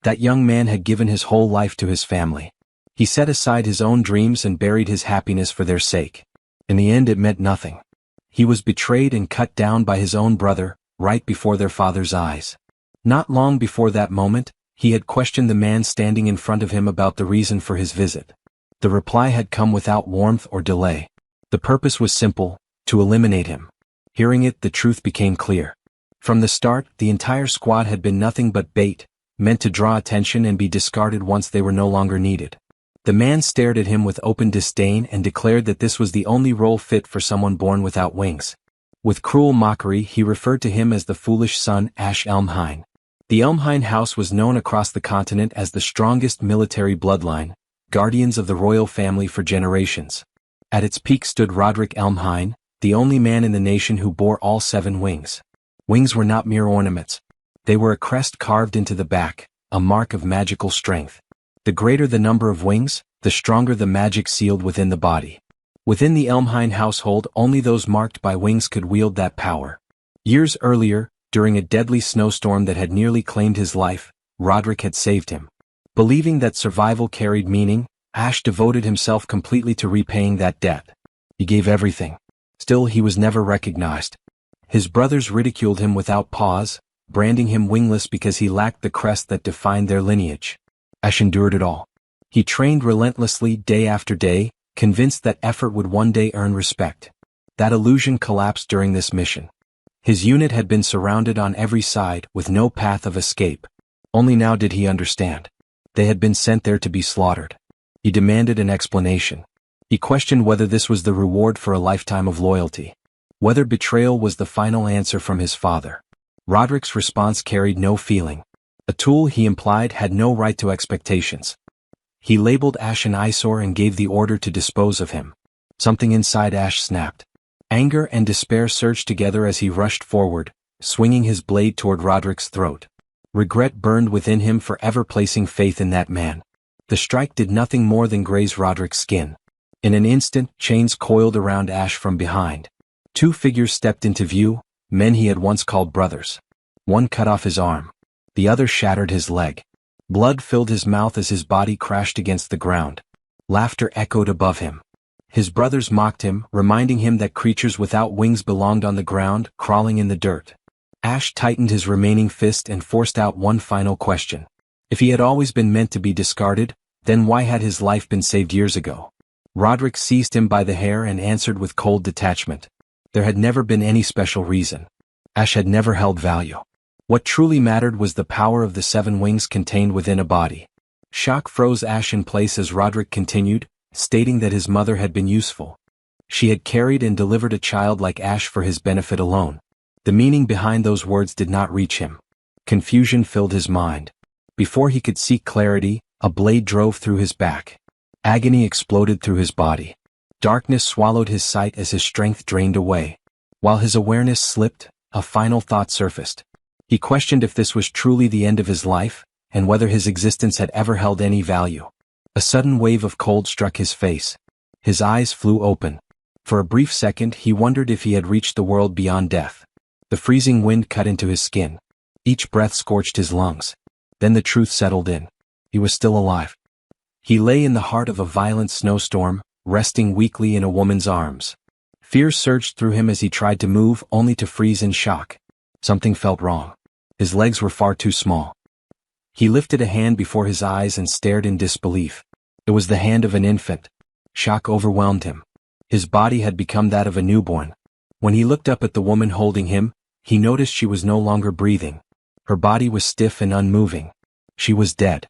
That young man had given his whole life to his family. He set aside his own dreams and buried his happiness for their sake. In the end it meant nothing. He was betrayed and cut down by his own brother, right before their father's eyes. Not long before that moment, he had questioned the man standing in front of him about the reason for his visit. The reply had come without warmth or delay. The purpose was simple: to eliminate him. Hearing it, the truth became clear. From the start, the entire squad had been nothing but bait, meant to draw attention and be discarded once they were no longer needed. The man stared at him with open disdain and declared that this was the only role fit for someone born without wings. With cruel mockery, he referred to him as the foolish son Ash Elmhine. The Elmhine house was known across the continent as the strongest military bloodline, guardians of the royal family for generations. At its peak stood Roderick Elmhine, the only man in the nation who bore all 7 wings. Wings were not mere ornaments. They were a crest carved into the back, a mark of magical strength. The greater the number of wings, the stronger the magic sealed within the body. Within the Elmhine household, only those marked by wings could wield that power. Years earlier, during a deadly snowstorm that had nearly claimed his life, Roderick had saved him. Believing that survival carried meaning, Ash devoted himself completely to repaying that debt. He gave everything. Still, he was never recognized. His brothers ridiculed him without pause, branding him wingless because he lacked the crest that defined their lineage. Ash endured it all. He trained relentlessly day after day, convinced that effort would one day earn respect. That illusion collapsed during this mission. His unit had been surrounded on every side, with no path of escape. Only now did he understand. They had been sent there to be slaughtered. He demanded an explanation. He questioned whether this was the reward for a lifetime of loyalty. Whether betrayal was the final answer from his father. Roderick's response carried no feeling. A tool, he implied, had no right to expectations. He labeled Ash an eyesore and gave the order to dispose of him. Something inside Ash snapped. Anger and despair surged together as he rushed forward, swinging his blade toward Roderick's throat. Regret burned within him for ever placing faith in that man. The strike did nothing more than graze Roderick's skin. In an instant, chains coiled around Ash from behind. 2 figures stepped into view, men he had once called brothers. One cut off his arm. The other shattered his leg. Blood filled his mouth as his body crashed against the ground. Laughter echoed above him. His brothers mocked him, reminding him that creatures without wings belonged on the ground, crawling in the dirt. Ash tightened his remaining fist and forced out one final question. If he had always been meant to be discarded, then why had his life been saved years ago? Roderick seized him by the hair and answered with cold detachment. There had never been any special reason. Ash had never held value. What truly mattered was the power of the 7 wings contained within a body. Shock froze Ash in place as Roderick continued, stating that his mother had been useful. She had carried and delivered a child like Ash for his benefit alone. The meaning behind those words did not reach him. Confusion filled his mind. Before he could seek clarity, a blade drove through his back. Agony exploded through his body. Darkness swallowed his sight as his strength drained away. While his awareness slipped, a final thought surfaced. He questioned if this was truly the end of his life, and whether his existence had ever held any value. A sudden wave of cold struck his face. His eyes flew open. For a brief second he wondered if he had reached the world beyond death. The freezing wind cut into his skin. Each breath scorched his lungs. Then the truth settled in. He was still alive. He lay in the heart of a violent snowstorm, resting weakly in a woman's arms. Fear surged through him as he tried to move, only to freeze in shock. Something felt wrong. His legs were far too small. He lifted a hand before his eyes and stared in disbelief. It was the hand of an infant. Shock overwhelmed him. His body had become that of a newborn. When he looked up at the woman holding him, he noticed she was no longer breathing. Her body was stiff and unmoving. She was dead.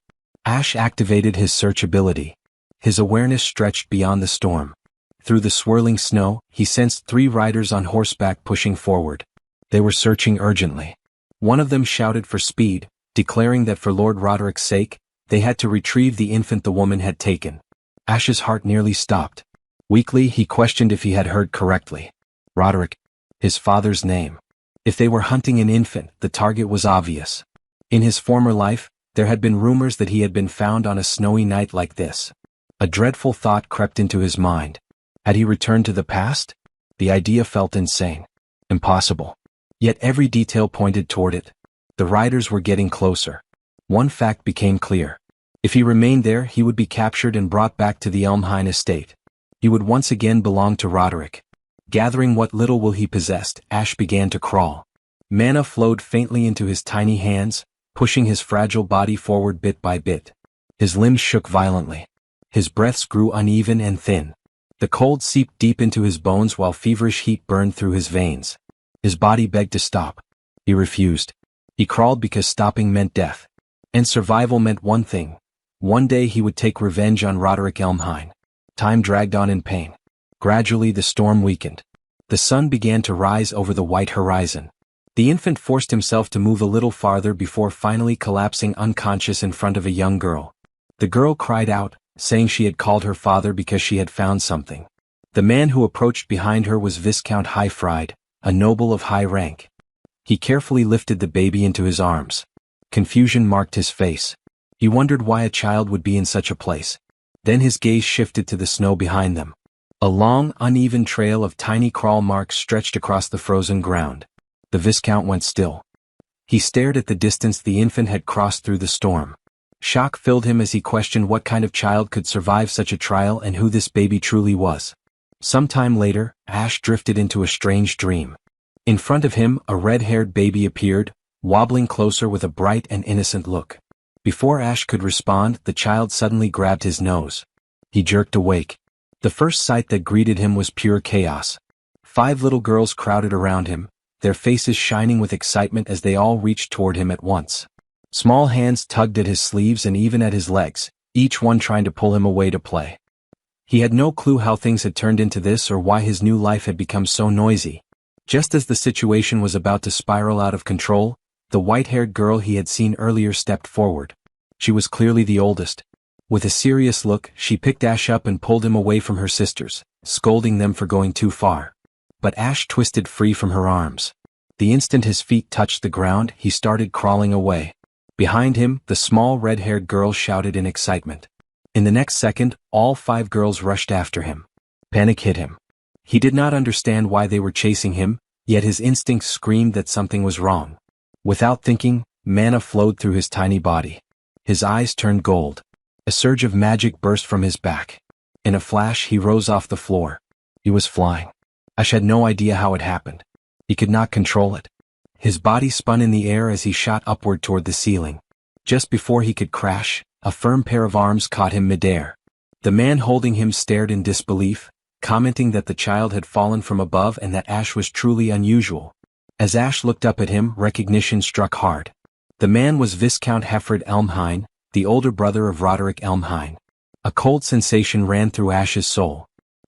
Ash activated his search ability. His awareness stretched beyond the storm. Through the swirling snow, he sensed 3 riders on horseback pushing forward. They were searching urgently. One of them shouted for speed, declaring that for Lord Roderick's sake, they had to retrieve the infant the woman had taken. Ash's heart nearly stopped. Weakly, he questioned if he had heard correctly. Roderick. His father's name. If they were hunting an infant, the target was obvious. In his former life, there had been rumors that he had been found on a snowy night like this. A dreadful thought crept into his mind. Had he returned to the past? The idea felt insane. Impossible. Yet every detail pointed toward it. The riders were getting closer. One fact became clear. If he remained there, he would be captured and brought back to the Elmhine estate. He would once again belong to Roderick. Gathering what little will he possessed, Ash began to crawl. Mana flowed faintly into his tiny hands, pushing his fragile body forward bit by bit. His limbs shook violently. His breaths grew uneven and thin. The cold seeped deep into his bones while feverish heat burned through his veins. His body begged to stop. He refused. He crawled because stopping meant death. And survival meant one thing. One day he would take revenge on Roderick Elmhine. Time dragged on in pain. Gradually the storm weakened. The sun began to rise over the white horizon. The infant forced himself to move a little farther before finally collapsing unconscious in front of a young girl. The girl cried out, saying she had called her father because she had found something. The man who approached behind her was Viscount Highfried, a noble of high rank. He carefully lifted the baby into his arms. Confusion marked his face. He wondered why a child would be in such a place. Then his gaze shifted to the snow behind them. A long, uneven trail of tiny crawl marks stretched across the frozen ground. The Viscount went still. He stared at the distance the infant had crossed through the storm. Shock filled him as he questioned what kind of child could survive such a trial and who this baby truly was. Some time later, Ash drifted into a strange dream. In front of him, a red-haired baby appeared, wobbling closer with a bright and innocent look. Before Ash could respond, the child suddenly grabbed his nose. He jerked awake. The first sight that greeted him was pure chaos. 5 little girls crowded around him, their faces shining with excitement as they all reached toward him at once. Small hands tugged at his sleeves and even at his legs, each one trying to pull him away to play. He had no clue how things had turned into this or why his new life had become so noisy. Just as the situation was about to spiral out of control, the white-haired girl he had seen earlier stepped forward. She was clearly the oldest. With a serious look, she picked Ash up and pulled him away from her sisters, scolding them for going too far. But Ash twisted free from her arms. The instant his feet touched the ground, he started crawling away. Behind him, the small red-haired girl shouted in excitement. In the next second, all 5 girls rushed after him. Panic hit him. He did not understand why they were chasing him, yet his instincts screamed that something was wrong. Without thinking, mana flowed through his tiny body. His eyes turned gold. A surge of magic burst from his back. In a flash, he rose off the floor. He was flying. Ash had no idea how it happened. He could not control it. His body spun in the air as he shot upward toward the ceiling. Just before he could crash, a firm pair of arms caught him midair. The man holding him stared in disbelief, commenting that the child had fallen from above and that Ash was truly unusual. As Ash looked up at him, recognition struck hard. The man was Viscount Hefford Elmhine, the older brother of Roderick Elmhine. A cold sensation ran through Ash's soul.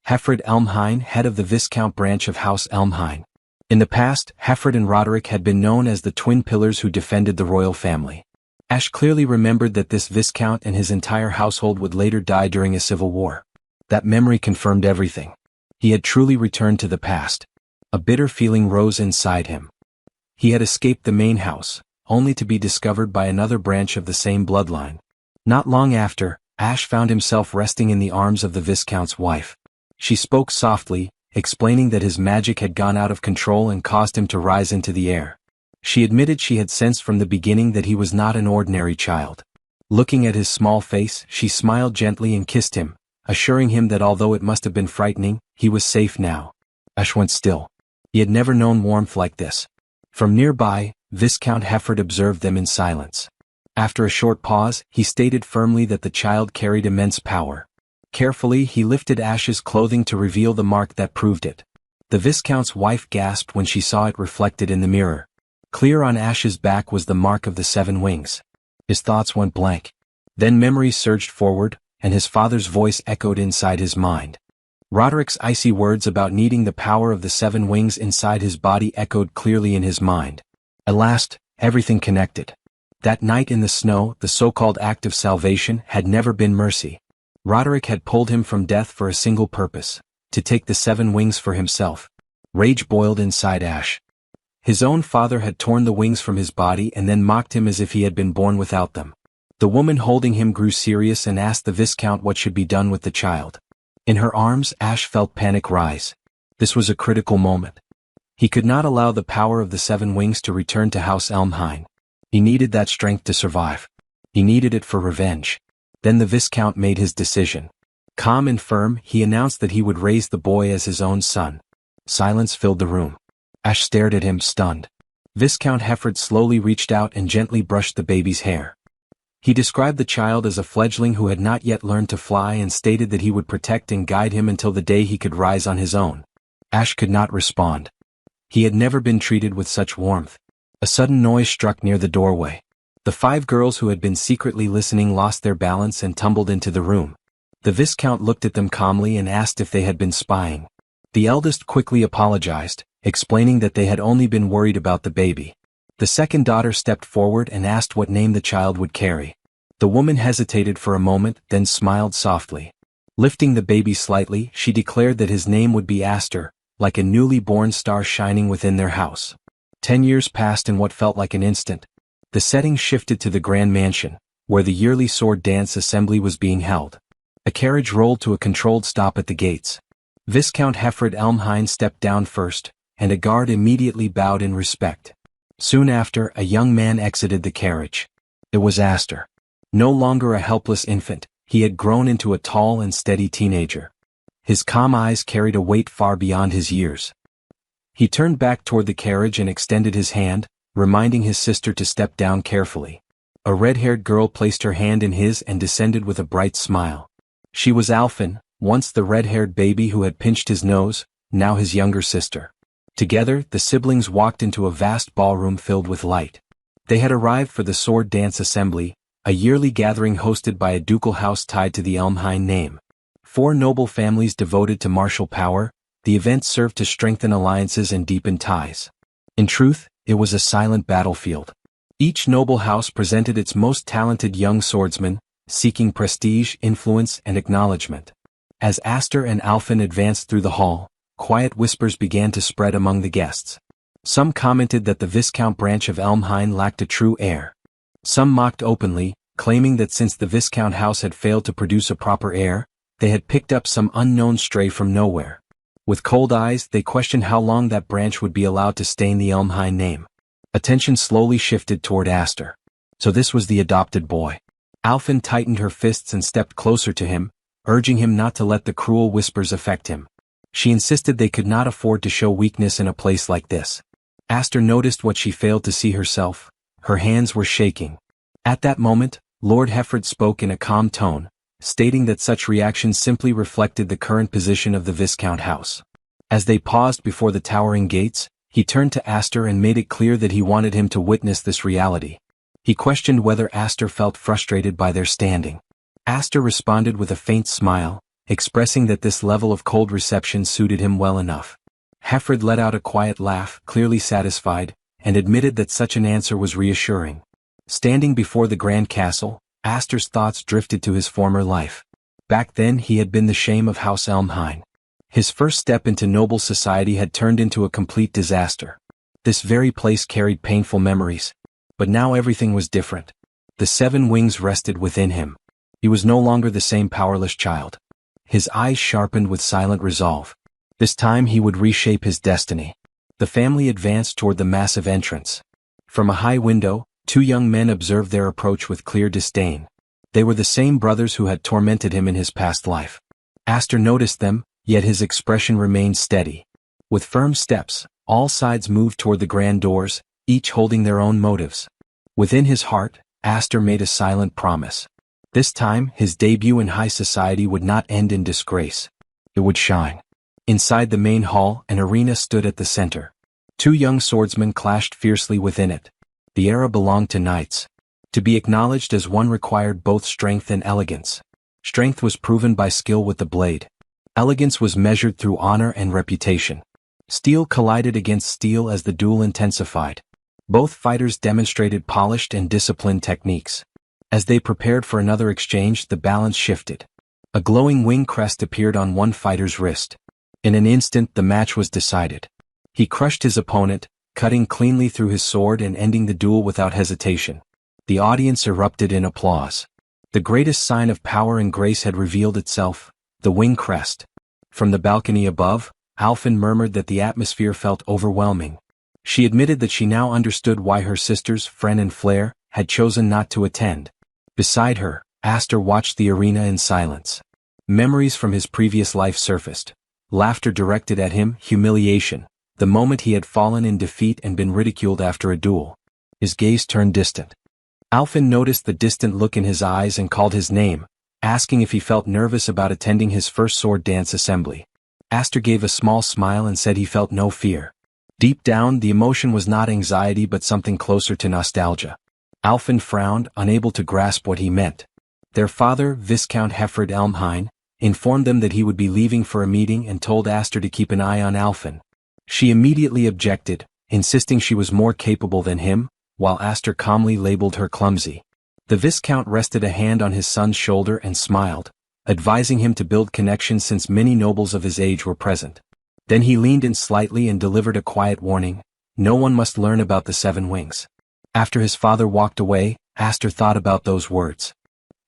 Hefford Elmhine, head of the Viscount branch of House Elmhine. In the past, Hefford and Roderick had been known as the twin pillars who defended the royal family. Ash clearly remembered that this Viscount and his entire household would later die during a civil war. That memory confirmed everything. He had truly returned to the past. A bitter feeling rose inside him. He had escaped the main house, only to be discovered by another branch of the same bloodline. Not long after, Ash found himself resting in the arms of the Viscount's wife. She spoke softly, explaining that his magic had gone out of control and caused him to rise into the air. She admitted she had sensed from the beginning that he was not an ordinary child. Looking at his small face, she smiled gently and kissed him, assuring him that although it must have been frightening, he was safe now. Ash went still. He had never known warmth like this. From nearby, Viscount Hefford observed them in silence. After a short pause, he stated firmly that the child carried immense power. Carefully, he lifted Ash's clothing to reveal the mark that proved it. The Viscount's wife gasped when she saw it reflected in the mirror. Clear on Ash's back was the mark of the 7 wings. His thoughts went blank. Then memories surged forward, and his father's voice echoed inside his mind. Roderick's icy words about needing the power of the 7 wings inside his body echoed clearly in his mind. At last, everything connected. That night in the snow, the so-called act of salvation had never been mercy. Roderick had pulled him from death for a single purpose, to take the 7 wings for himself. Rage boiled inside Ash. His own father had torn the wings from his body and then mocked him as if he had been born without them. The woman holding him grew serious and asked the Viscount what should be done with the child. In her arms, Ash felt panic rise. This was a critical moment. He could not allow the power of the 7 wings to return to House Elmhine. He needed that strength to survive. He needed it for revenge. Then the Viscount made his decision. Calm and firm, he announced that he would raise the boy as his own son. Silence filled the room. Ash stared at him, stunned. Viscount Hefford slowly reached out and gently brushed the baby's hair. He described the child as a fledgling who had not yet learned to fly and stated that he would protect and guide him until the day he could rise on his own. Ash could not respond. He had never been treated with such warmth. A sudden noise struck near the doorway. The 5 girls who had been secretly listening lost their balance and tumbled into the room. The Viscount looked at them calmly and asked if they had been spying. The eldest quickly apologized, explaining that they had only been worried about the baby. The second daughter stepped forward and asked what name the child would carry. The woman hesitated for a moment, then smiled softly. Lifting the baby slightly, she declared that his name would be Aster, like a newly born star shining within their house. 10 years passed in what felt like an instant. The setting shifted to the Grand Mansion, where the yearly sword dance assembly was being held. A carriage rolled to a controlled stop at the gates. Viscount Hefford Elmhine stepped down first, and a guard immediately bowed in respect. Soon after, a young man exited the carriage. It was Aster. No longer a helpless infant, he had grown into a tall and steady teenager. His calm eyes carried a weight far beyond his years. He turned back toward the carriage and extended his hand, reminding his sister to step down carefully. A red-haired girl placed her hand in his and descended with a bright smile. She was Alphen, once the red-haired baby who had pinched his nose, now his younger sister. Together, the siblings walked into a vast ballroom filled with light. They had arrived for the Sword Dance Assembly, a yearly gathering hosted by a ducal house tied to the Elmhine name. 4 noble families devoted to martial power, the event served to strengthen alliances and deepen ties. In truth, it was a silent battlefield. Each noble house presented its most talented young swordsmen, seeking prestige, influence, and acknowledgement. As Aster and Alphen advanced through the hall, quiet whispers began to spread among the guests. Some commented that the Viscount branch of Elmhine lacked a true heir. Some mocked openly, claiming that since the Viscount house had failed to produce a proper heir, they had picked up some unknown stray from nowhere. With cold eyes, they questioned how long that branch would be allowed to stain the Elmhine name. Attention slowly shifted toward Aster. So this was the adopted boy. Alphen tightened her fists and stepped closer to him, urging him not to let the cruel whispers affect him. She insisted they could not afford to show weakness in a place like this. Aster noticed what she failed to see herself. Her hands were shaking. At that moment, Lord Hefford spoke in a calm tone, stating that such reactions simply reflected the current position of the Viscount house. As they paused before the towering gates, he turned to Aster and made it clear that he wanted him to witness this reality. He questioned whether Aster felt frustrated by their standing. Aster responded with a faint smile, expressing that this level of cold reception suited him well enough. Hefford let out a quiet laugh, clearly satisfied, and admitted that such an answer was reassuring. Standing before the grand castle, Aster's thoughts drifted to his former life. Back then he had been the shame of House Elmhine. His first step into noble society had turned into a complete disaster. This very place carried painful memories. But now everything was different. The 7 wings rested within him. He was no longer the same powerless child. His eyes sharpened with silent resolve. This time he would reshape his destiny. The family advanced toward the massive entrance. From a high window, 2 young men observed their approach with clear disdain. They were the same brothers who had tormented him in his past life. Aster noticed them, yet his expression remained steady. With firm steps, all sides moved toward the grand doors, each holding their own motives. Within his heart, Aster made a silent promise. This time, his debut in high society would not end in disgrace. It would shine. Inside the main hall, an arena stood at the center. 2 young swordsmen clashed fiercely within it. The era belonged to knights. To be acknowledged as one required both strength and elegance. Strength was proven by skill with the blade. Elegance was measured through honor and reputation. Steel collided against steel as the duel intensified. Both fighters demonstrated polished and disciplined techniques. As they prepared for another exchange, the balance shifted. A glowing wing crest appeared on one fighter's wrist. In an instant, the match was decided. He crushed his opponent, cutting cleanly through his sword and ending the duel without hesitation. The audience erupted in applause. The greatest sign of power and grace had revealed itself, the wing crest. From the balcony above, Alphen murmured that the atmosphere felt overwhelming. She admitted that she now understood why her sisters, Fren and Flair, had chosen not to attend. Beside her, Aster watched the arena in silence. Memories from his previous life surfaced. Laughter directed at him, humiliation, the moment he had fallen in defeat and been ridiculed after a duel. His gaze turned distant. Alfin noticed the distant look in his eyes and called his name, asking if he felt nervous about attending his first sword dance assembly. Aster gave a small smile and said he felt no fear. Deep down, the emotion was not anxiety but something closer to nostalgia. Alfin frowned, unable to grasp what he meant. Their father, Viscount Hefford Elmhine, informed them that he would be leaving for a meeting and told Aster to keep an eye on Alfin. She immediately objected, insisting she was more capable than him, while Aster calmly labeled her clumsy. The Viscount rested a hand on his son's shoulder and smiled, advising him to build connections since many nobles of his age were present. Then he leaned in slightly and delivered a quiet warning: no one must learn about the Seven Wings. After his father walked away, Aster thought about those words.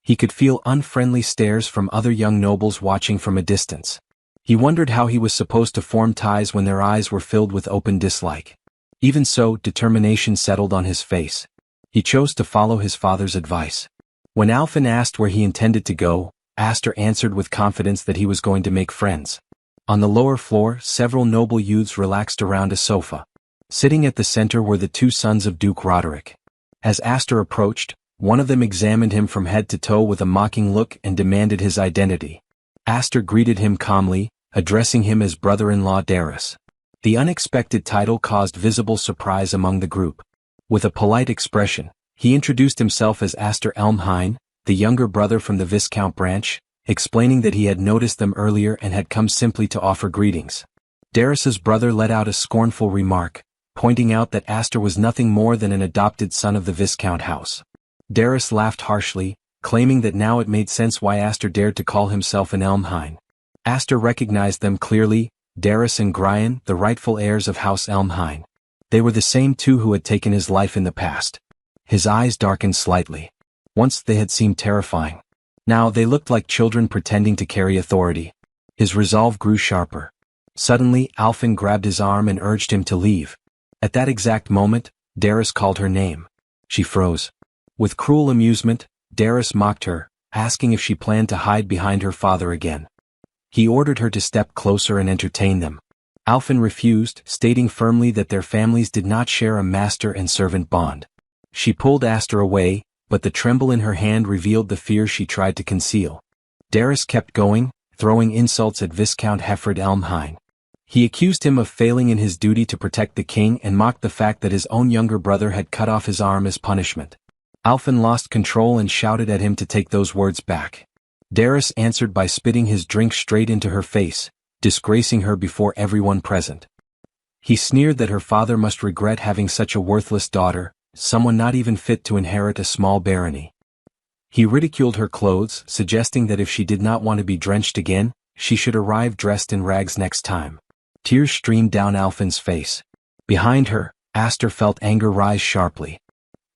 He could feel unfriendly stares from other young nobles watching from a distance. He wondered how he was supposed to form ties when their eyes were filled with open dislike. Even so, determination settled on his face. He chose to follow his father's advice. When Alfin asked where he intended to go, Aster answered with confidence that he was going to make friends. On the lower floor, several noble youths relaxed around a sofa. Sitting at the center were the two sons of Duke Roderick. As Aster approached, one of them examined him from head to toe with a mocking look and demanded his identity. Aster greeted him calmly, addressing him as brother-in-law Daryus. The unexpected title caused visible surprise among the group. With a polite expression, he introduced himself as Aster Elmhine, the younger brother from the Viscount branch, explaining that he had noticed them earlier and had come simply to offer greetings. Daryus's brother let out a scornful remark, pointing out that Aster was nothing more than an adopted son of the Viscount house. Daryus laughed harshly, claiming that now it made sense why Aster dared to call himself an Elmhine. Aster recognized them clearly: Daryus and Gryan, the rightful heirs of House Elmhine. They were the same two who had taken his life in the past. His eyes darkened slightly. Once they had seemed terrifying. Now they looked like children pretending to carry authority. His resolve grew sharper. Suddenly, Alfin grabbed his arm and urged him to leave. At that exact moment, Daryus called her name. She froze. With cruel amusement, Daryus mocked her, asking if she planned to hide behind her father again. He ordered her to step closer and entertain them. Alfin refused, stating firmly that their families did not share a master and servant bond. She pulled Aster away, but the tremble in her hand revealed the fear she tried to conceal. Daryus kept going, throwing insults at Viscount Hefford Elmhine. He accused him of failing in his duty to protect the king and mocked the fact that his own younger brother had cut off his arm as punishment. Alfin lost control and shouted at him to take those words back. Daryus answered by spitting his drink straight into her face, disgracing her before everyone present. He sneered that her father must regret having such a worthless daughter, someone not even fit to inherit a small barony. He ridiculed her clothes, suggesting that if she did not want to be drenched again, she should arrive dressed in rags next time. Tears streamed down Alfin's face. Behind her, Aster felt anger rise sharply.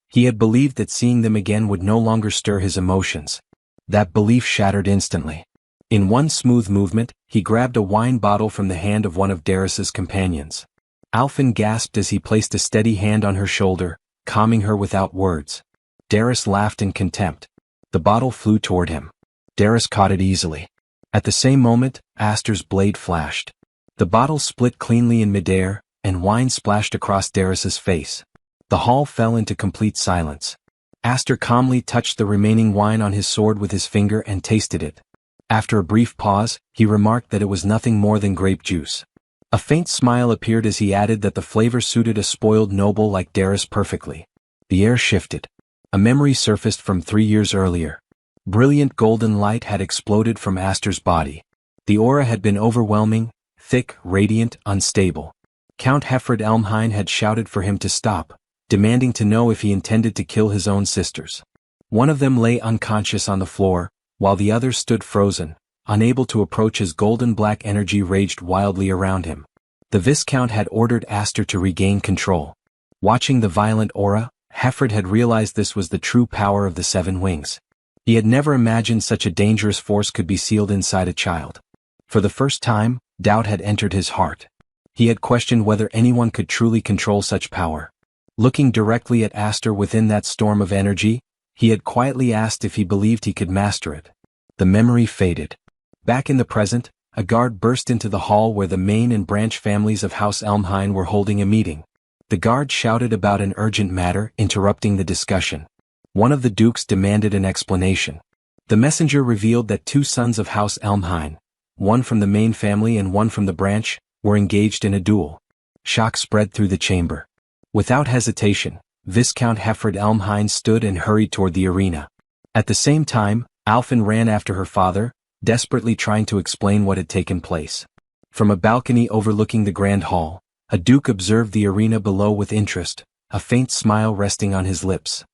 He had believed that seeing them again would no longer stir his emotions. That belief shattered instantly. In one smooth movement, he grabbed a wine bottle from the hand of one of Daryus's companions. Alfin gasped as he placed a steady hand on her shoulder, calming her without words. Daryus laughed in contempt. The bottle flew toward him. Daryus caught it easily. At the same moment, Aster's blade flashed. The bottle split cleanly in midair, and wine splashed across Daryus's face. The hall fell into complete silence. Aster calmly touched the remaining wine on his sword with his finger and tasted it. After a brief pause, he remarked that it was nothing more than grape juice. A faint smile appeared as he added that the flavor suited a spoiled noble like Daryus perfectly. The air shifted. A memory surfaced from 3 years earlier. Brilliant golden light had exploded from Aster's body. The aura had been overwhelming, thick, radiant, unstable. Count Hefford Elmhine had shouted for him to stop, demanding to know if he intended to kill his own sisters. One of them lay unconscious on the floor, while the other stood frozen, unable to approach as golden-black energy raged wildly around him. The Viscount had ordered Aster to regain control. Watching the violent aura, Hefford had realized this was the true power of the Seven Wings. He had never imagined such a dangerous force could be sealed inside a child. For the first time, doubt had entered his heart. He had questioned whether anyone could truly control such power. Looking directly at Aster within that storm of energy, He had quietly asked if he believed he could master it. The memory faded. Back in the present, a guard burst into the hall where the main and branch families of House Elmhain were holding a meeting. The guard shouted about an urgent matter, interrupting the discussion. One of the dukes demanded an explanation. The messenger revealed that 2 sons of House Elmhain, one from the main family and one from the branch, were engaged in a duel. Shock spread through the chamber. Without hesitation, Viscount Hefford Elmhain stood and hurried toward the arena. At the same time, Alphen ran after her father, desperately trying to explain what had taken place. From a balcony overlooking the grand hall, a duke observed the arena below with interest, a faint smile resting on his lips.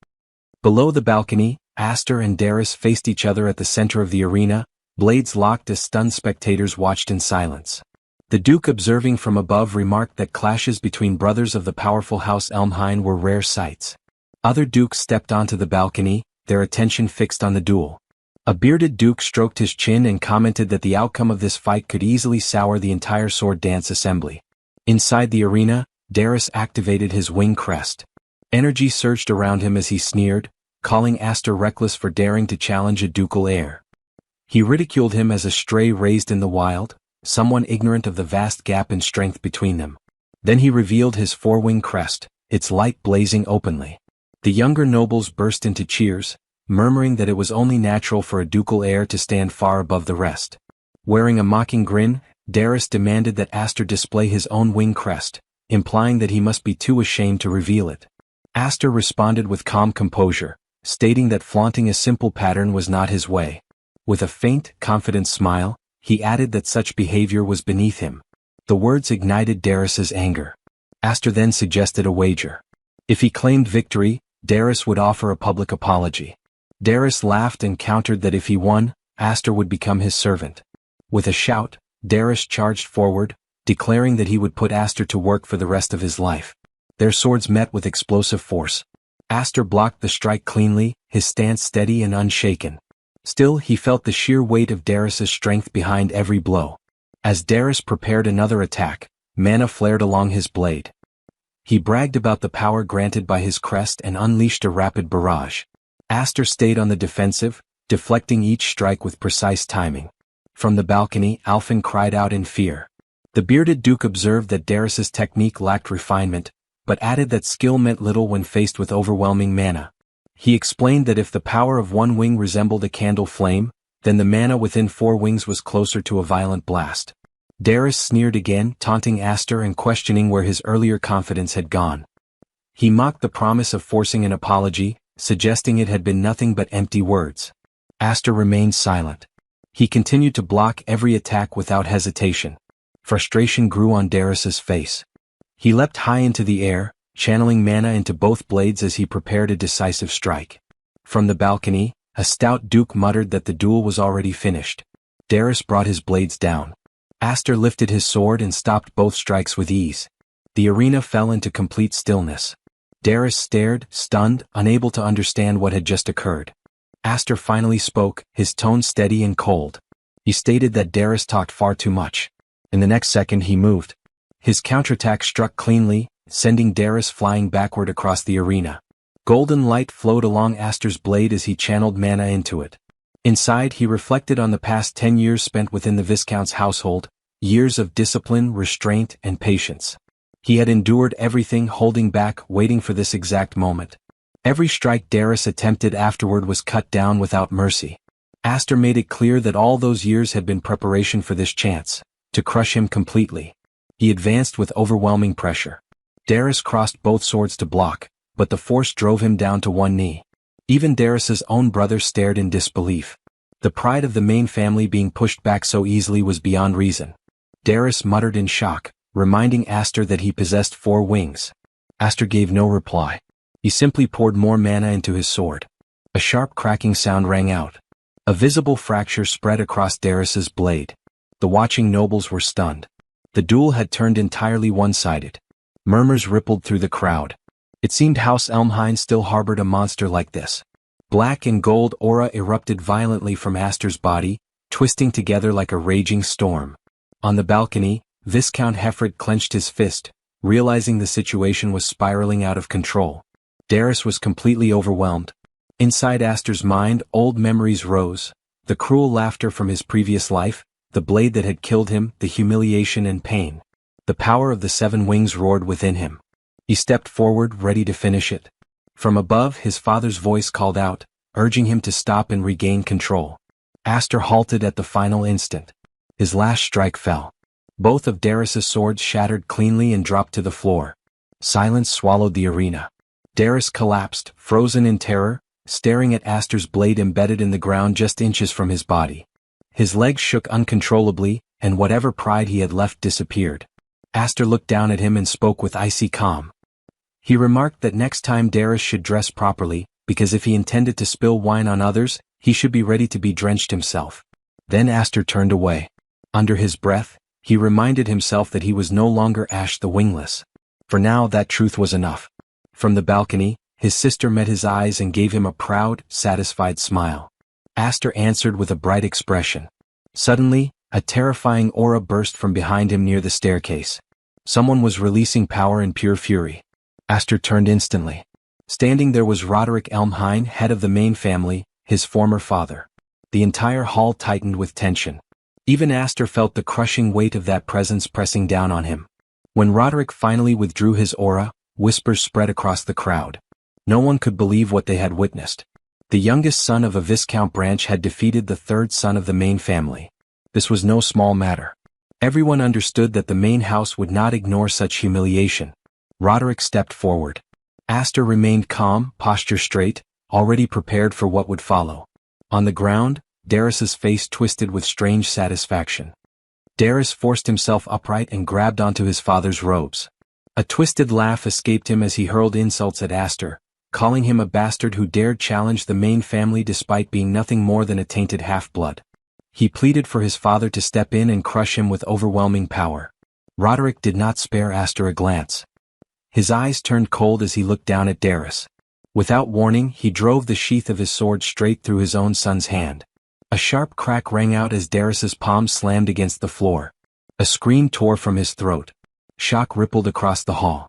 Below the balcony, Aster and Daryus faced each other at the center of the arena, blades locked as stunned spectators watched in silence. The duke observing from above remarked that clashes between brothers of the powerful House Elmhain were rare sights. Other dukes stepped onto the balcony, their attention fixed on the duel. A bearded duke stroked his chin and commented that the outcome of this fight could easily sour the entire sword dance assembly. Inside the arena, Daryus activated his wing crest. Energy surged around him as he sneered, calling Aster reckless for daring to challenge a ducal heir. He ridiculed him as a stray raised in the wild, someone ignorant of the vast gap in strength between them. Then he revealed his 4-wing crest, its light blazing openly. The younger nobles burst into cheers, murmuring that it was only natural for a ducal heir to stand far above the rest. Wearing a mocking grin, Daryus demanded that Aster display his own wing crest, implying that he must be too ashamed to reveal it. Aster responded with calm composure, stating that flaunting a simple pattern was not his way. With a faint, confident smile, he added that such behavior was beneath him. The words ignited Daryus's anger. Aster then suggested a wager. If he claimed victory, Daryus would offer a public apology. Daryus laughed and countered that if he won, Aster would become his servant. With a shout, Daryus charged forward, declaring that he would put Aster to work for the rest of his life. Their swords met with explosive force. Aster blocked the strike cleanly, his stance steady and unshaken. Still, he felt the sheer weight of Daryus's strength behind every blow. As Daryus prepared another attack, mana flared along his blade. He bragged about the power granted by his crest and unleashed a rapid barrage. Aster stayed on the defensive, deflecting each strike with precise timing. From the balcony, Alphen cried out in fear. The bearded duke observed that Daryus's technique lacked refinement, but added that skill meant little when faced with overwhelming mana. He explained that if the power of 1 wing resembled a candle flame, then the mana within 4 wings was closer to a violent blast. Daryus sneered again, taunting Aster and questioning where his earlier confidence had gone. He mocked the promise of forcing an apology, suggesting it had been nothing but empty words. Aster remained silent. He continued to block every attack without hesitation. Frustration grew on Daryus's face. He leapt high into the air, channeling mana into both blades as he prepared a decisive strike. From the balcony, a stout duke muttered that the duel was already finished. Daryus brought his blades down. Aster lifted his sword and stopped both strikes with ease. The arena fell into complete stillness. Daryus stared, stunned, unable to understand what had just occurred. Aster finally spoke, his tone steady and cold. He stated that Daryus talked far too much. In the next second he moved. His counterattack struck cleanly, sending Daryus flying backward across the arena. Golden light flowed along Aster's blade as he channeled mana into it. Inside he reflected on the past 10 years spent within the Viscount's household, years of discipline, restraint, and patience. He had endured everything, holding back, waiting for this exact moment. Every strike Daryus attempted afterward was cut down without mercy. Aster made it clear that all those years had been preparation for this chance, to crush him completely. He advanced with overwhelming pressure. Daryus crossed both swords to block, but the force drove him down to one knee. Even Daryus's own brother stared in disbelief. The pride of the main family being pushed back so easily was beyond reason. Daryus muttered in shock, reminding Aster that he possessed 4 wings. Aster gave no reply. He simply poured more mana into his sword. A sharp cracking sound rang out. A visible fracture spread across Daryus's blade. The watching nobles were stunned. The duel had turned entirely one-sided. Murmurs rippled through the crowd. It seemed House Elmhain still harbored a monster like this. Black and gold aura erupted violently from Aster's body, twisting together like a raging storm. On the balcony, Viscount Hefford clenched his fist, realizing the situation was spiraling out of control. Daryus was completely overwhelmed. Inside Aster's mind, old memories rose, the cruel laughter from his previous life, the blade that had killed him, the humiliation and pain. The power of the 7 wings roared within him. He stepped forward, ready to finish it. From above, his father's voice called out, urging him to stop and regain control. Aster halted at the final instant. His last strike fell. Both of Daryus's swords shattered cleanly and dropped to the floor. Silence swallowed the arena. Daryus collapsed, frozen in terror, staring at Aster's blade embedded in the ground just inches from his body. His legs shook uncontrollably, and whatever pride he had left disappeared. Aster looked down at him and spoke with icy calm. He remarked that next time Daryus should dress properly, because if he intended to spill wine on others, he should be ready to be drenched himself. Then Aster turned away. Under his breath, he reminded himself that he was no longer Ash the Wingless. For now that truth was enough. From the balcony, his sister met his eyes and gave him a proud, satisfied smile. Aster answered with a bright expression. Suddenly, a terrifying aura burst from behind him near the staircase. Someone was releasing power in pure fury. Aster turned instantly. Standing there was Roderick Elmhine, head of the main family, his former father. The entire hall tightened with tension. Even Aster felt the crushing weight of that presence pressing down on him. When Roderick finally withdrew his aura, whispers spread across the crowd. No one could believe what they had witnessed. The youngest son of a Viscount branch had defeated the 3rd son of the main family. This was no small matter. Everyone understood that the main house would not ignore such humiliation. Roderick stepped forward. Aster remained calm, posture straight, already prepared for what would follow. On the ground, Daryus's face twisted with strange satisfaction. Daryus forced himself upright and grabbed onto his father's robes. A twisted laugh escaped him as he hurled insults at Aster, calling him a bastard who dared challenge the main family despite being nothing more than a tainted half-blood. He pleaded for his father to step in and crush him with overwhelming power. Roderick did not spare Aster a glance. His eyes turned cold as he looked down at Daryus. Without warning, he drove the sheath of his sword straight through his own son's hand. A sharp crack rang out as Daryus's palm slammed against the floor. A scream tore from his throat. Shock rippled across the hall.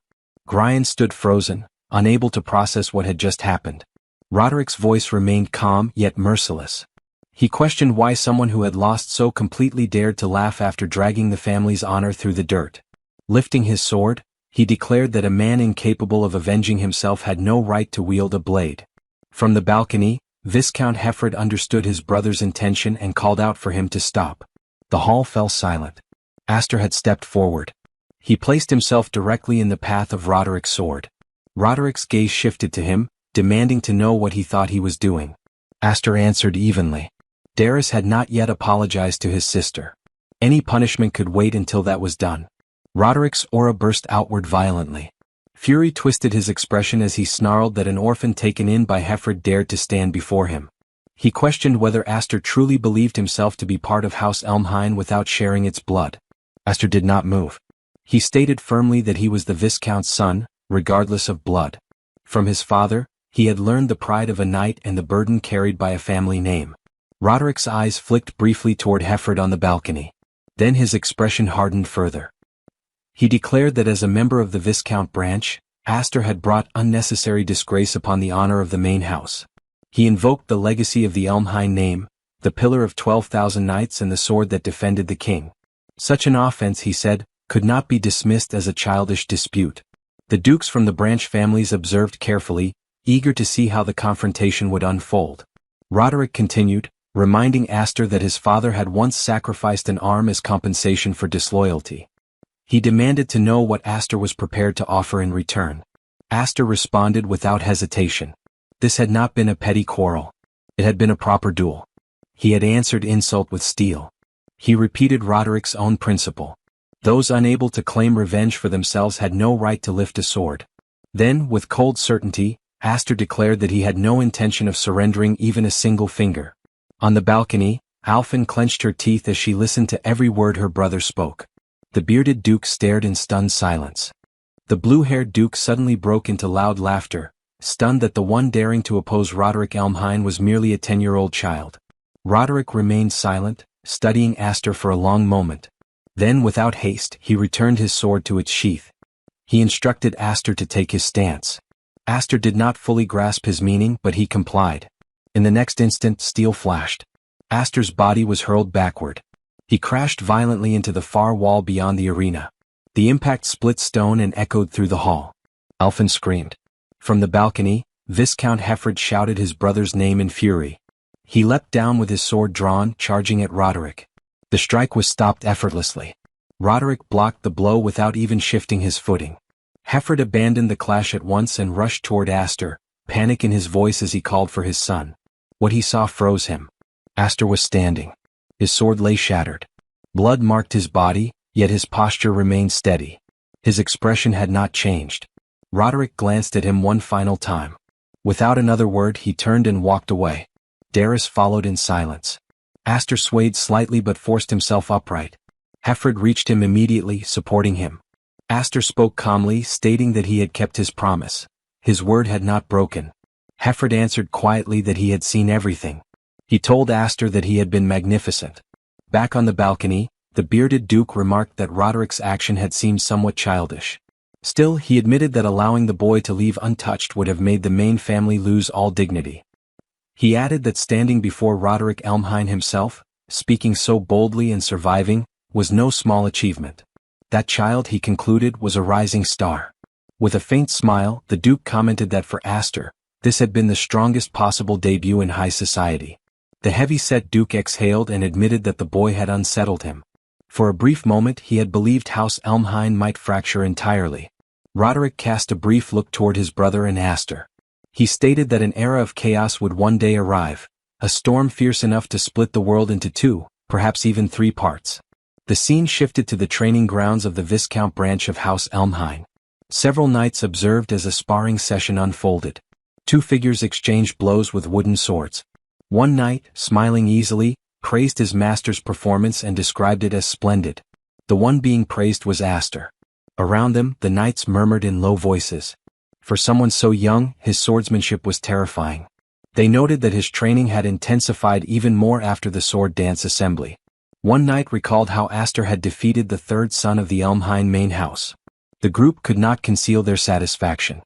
Grian stood frozen, unable to process what had just happened. Roderick's voice remained calm yet merciless. He questioned why someone who had lost so completely dared to laugh after dragging the family's honor through the dirt. Lifting his sword, he declared that a man incapable of avenging himself had no right to wield a blade. From the balcony, Viscount Hefford understood his brother's intention and called out for him to stop. The hall fell silent. Aster had stepped forward. He placed himself directly in the path of Roderick's sword. Roderick's gaze shifted to him, demanding to know what he thought he was doing. Aster answered evenly. Daryus had not yet apologized to his sister. Any punishment could wait until that was done. Roderick's aura burst outward violently. Fury twisted his expression as he snarled that an orphan taken in by Hefford dared to stand before him. He questioned whether Aster truly believed himself to be part of House Elmhine without sharing its blood. Aster did not move. He stated firmly that he was the Viscount's son, regardless of blood. From his father, he had learned the pride of a knight and the burden carried by a family name. Roderick's eyes flicked briefly toward Hefford on the balcony. Then his expression hardened further. He declared that as a member of the Viscount branch, Aster had brought unnecessary disgrace upon the honor of the main house. He invoked the legacy of the Elmhine name, the pillar of 12,000 knights and the sword that defended the king. Such an offense, he said, could not be dismissed as a childish dispute. The dukes from the branch families observed carefully, eager to see how the confrontation would unfold. Roderick continued, reminding Aster that his father had once sacrificed an arm as compensation for disloyalty. He demanded to know what Aster was prepared to offer in return. Aster responded without hesitation. This had not been a petty quarrel. It had been a proper duel. He had answered insult with steel. He repeated Roderick's own principle. Those unable to claim revenge for themselves had no right to lift a sword. Then, with cold certainty, Aster declared that he had no intention of surrendering even a single finger. On the balcony, Alphen clenched her teeth as she listened to every word her brother spoke. The bearded duke stared in stunned silence. The blue-haired duke suddenly broke into loud laughter, stunned that the one daring to oppose Roderick Elmhine was merely a 10-year-old child. Roderick remained silent, studying Aster for a long moment. Then, without haste, he returned his sword to its sheath. He instructed Aster to take his stance. Aster did not fully grasp his meaning, but he complied. In the next instant, steel flashed. Aster's body was hurled backward. He crashed violently into the far wall beyond the arena. The impact split stone and echoed through the hall. Alfin screamed. From the balcony, Viscount Hefford shouted his brother's name in fury. He leapt down with his sword drawn, charging at Roderick. The strike was stopped effortlessly. Roderick blocked the blow without even shifting his footing. Hefford abandoned the clash at once and rushed toward Aster, panic in his voice as he called for his son. What he saw froze him. Aster was standing. His sword lay shattered. Blood marked his body, yet his posture remained steady. His expression had not changed. Roderick glanced at him one final time. Without another word, he turned and walked away. Daryus followed in silence. Aster swayed slightly but forced himself upright. Hefford reached him immediately, supporting him. Aster spoke calmly, stating that he had kept his promise. His word had not broken. Hefford answered quietly that he had seen everything. He told Aster that he had been magnificent. Back on the balcony, the bearded duke remarked that Roderick's action had seemed somewhat childish. Still, he admitted that allowing the boy to leave untouched would have made the main family lose all dignity. He added that standing before Roderick Elmhine himself, speaking so boldly and surviving, was no small achievement. That child, he concluded, was a rising star. With a faint smile, the Duke commented that for Aster, this had been the strongest possible debut in high society. The heavy-set Duke exhaled and admitted that the boy had unsettled him. For a brief moment he had believed House Elmhine might fracture entirely. Roderick cast a brief look toward his brother and Aster. He stated that an era of chaos would one day arrive, a storm fierce enough to split the world into two, perhaps even three parts. The scene shifted to the training grounds of the Viscount branch of House Elmhine. Several knights observed as a sparring session unfolded. Two figures exchanged blows with wooden swords. One knight, smiling easily, praised his master's performance and described it as splendid. The one being praised was Aster. Around them, the knights murmured in low voices. For someone so young, his swordsmanship was terrifying. They noted that his training had intensified even more after the sword dance assembly. One knight recalled how Aster had defeated the third son of the Elmhine main house. The group could not conceal their satisfaction.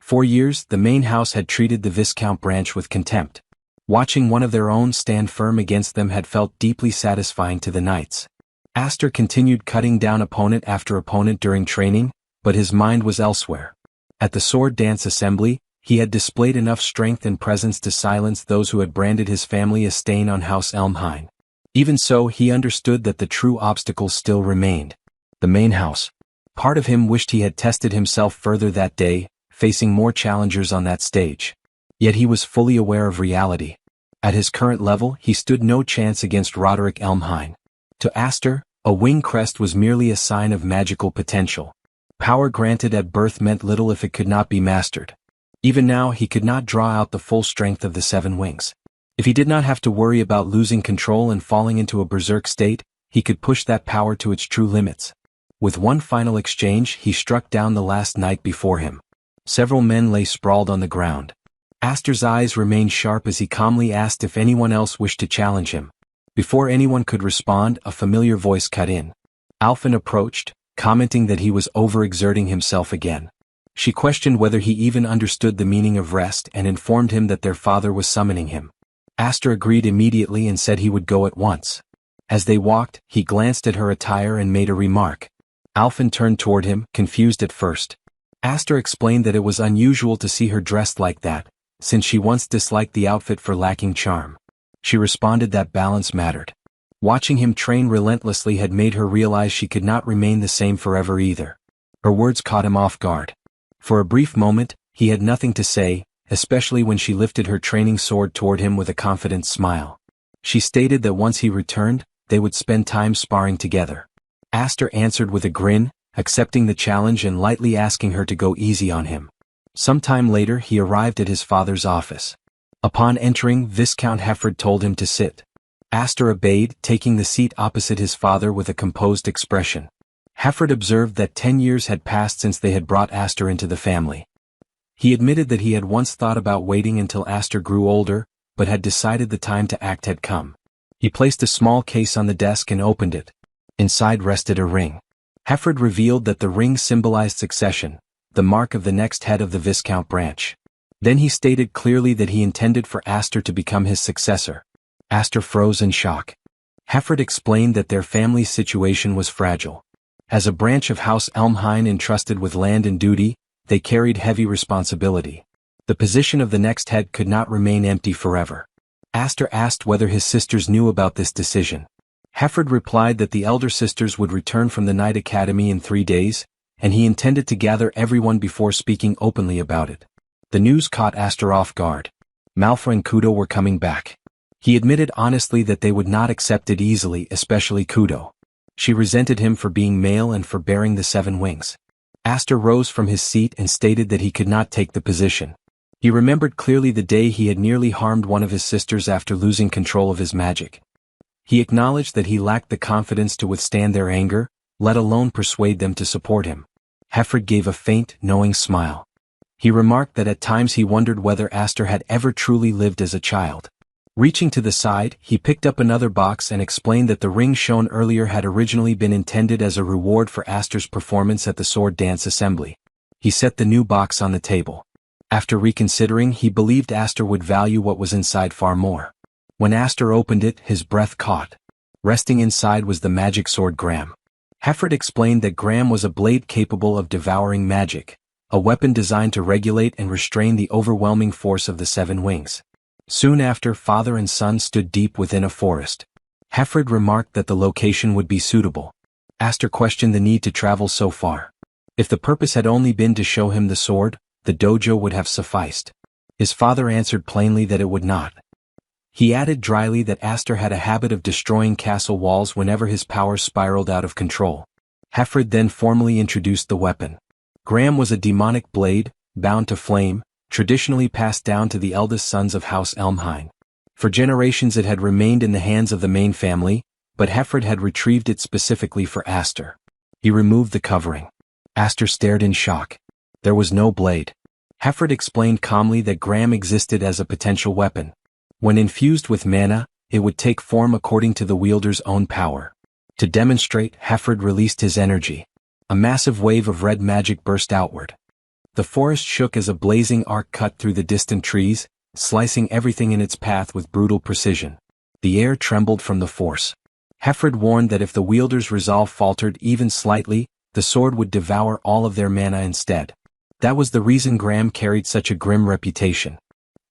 For years, the main house had treated the Viscount branch with contempt. Watching one of their own stand firm against them had felt deeply satisfying to the knights. Aster continued cutting down opponent after opponent during training, but his mind was elsewhere. At the sword dance assembly, he had displayed enough strength and presence to silence those who had branded his family a stain on House Elmhine. Even so, he understood that the true obstacle still remained. The main house. Part of him wished he had tested himself further that day, facing more challengers on that stage. Yet he was fully aware of reality. At his current level, he stood no chance against Roderick Elmhine. To Aster, a wing crest was merely a sign of magical potential. Power granted at birth meant little if it could not be mastered. Even now, he could not draw out the full strength of the 7 wings. If he did not have to worry about losing control and falling into a berserk state, he could push that power to its true limits. With one final exchange, he struck down the last knight before him. Several men lay sprawled on the ground. Aster's eyes remained sharp as he calmly asked if anyone else wished to challenge him. Before anyone could respond, a familiar voice cut in. Alfin approached, commenting that he was overexerting himself again. She questioned whether he even understood the meaning of rest and informed him that their father was summoning him. Aster agreed immediately and said he would go at once. As they walked, he glanced at her attire and made a remark. Alfin turned toward him, confused at first. Aster explained that it was unusual to see her dressed like that, since she once disliked the outfit for lacking charm. She responded that balance mattered. Watching him train relentlessly had made her realize she could not remain the same forever either. Her words caught him off guard. For a brief moment, he had nothing to say, especially when she lifted her training sword toward him with a confident smile. She stated that once he returned, they would spend time sparring together. Aster answered with a grin, accepting the challenge and lightly asking her to go easy on him. Some time later he arrived at his father's office. Upon entering, Viscount Hefford told him to sit. Aster obeyed, taking the seat opposite his father with a composed expression. Hefford observed that 10 years had passed since they had brought Aster into the family. He admitted that he had once thought about waiting until Aster grew older, but had decided the time to act had come. He placed a small case on the desk and opened it. Inside rested a ring. Hefford revealed that the ring symbolized succession, the mark of the next head of the Viscount branch. Then he stated clearly that he intended for Aster to become his successor. Aster froze in shock. Hefford explained that their family's situation was fragile. As a branch of House Elmhine entrusted with land and duty, they carried heavy responsibility. The position of the next head could not remain empty forever. Aster asked whether his sisters knew about this decision. Hefford replied that the elder sisters would return from the Night Academy in 3 days, and he intended to gather everyone before speaking openly about it. The news caught Aster off guard. Malfoy and Kudo were coming back. He admitted honestly that they would not accept it easily, especially Kudo. She resented him for being male and for bearing the 7 wings. Aster rose from his seat and stated that he could not take the position. He remembered clearly the day he had nearly harmed one of his sisters after losing control of his magic. He acknowledged that he lacked the confidence to withstand their anger, let alone persuade them to support him. Hefford gave a faint, knowing smile. He remarked that at times he wondered whether Aster had ever truly lived as a child. Reaching to the side, he picked up another box and explained that the ring shown earlier had originally been intended as a reward for Aster's performance at the sword dance assembly. He set the new box on the table. After reconsidering, he believed Aster would value what was inside far more. When Aster opened it, his breath caught. Resting inside was the magic sword Gram. Hefford explained that Gram was a blade capable of devouring magic, a weapon designed to regulate and restrain the overwhelming force of the 7 wings. Soon after, father and son stood deep within a forest. Hefford remarked that the location would be suitable. Aster questioned the need to travel so far. If the purpose had only been to show him the sword, the dojo would have sufficed. His father answered plainly that it would not. He added dryly that Aster had a habit of destroying castle walls whenever his power spiraled out of control. Hefford then formally introduced the weapon. Gram was a demonic blade, bound to flame, traditionally passed down to the eldest sons of House Elmhine. For generations it had remained in the hands of the main family, but Hefford had retrieved it specifically for Aster. He removed the covering. Aster stared in shock. There was no blade. Hefford explained calmly that Gram existed as a potential weapon. When infused with mana, it would take form according to the wielder's own power. To demonstrate, Hefford released his energy. A massive wave of red magic burst outward. The forest shook as a blazing arc cut through the distant trees, slicing everything in its path with brutal precision. The air trembled from the force. Hefford warned that if the wielder's resolve faltered even slightly, the sword would devour all of their mana instead. That was the reason Gram carried such a grim reputation.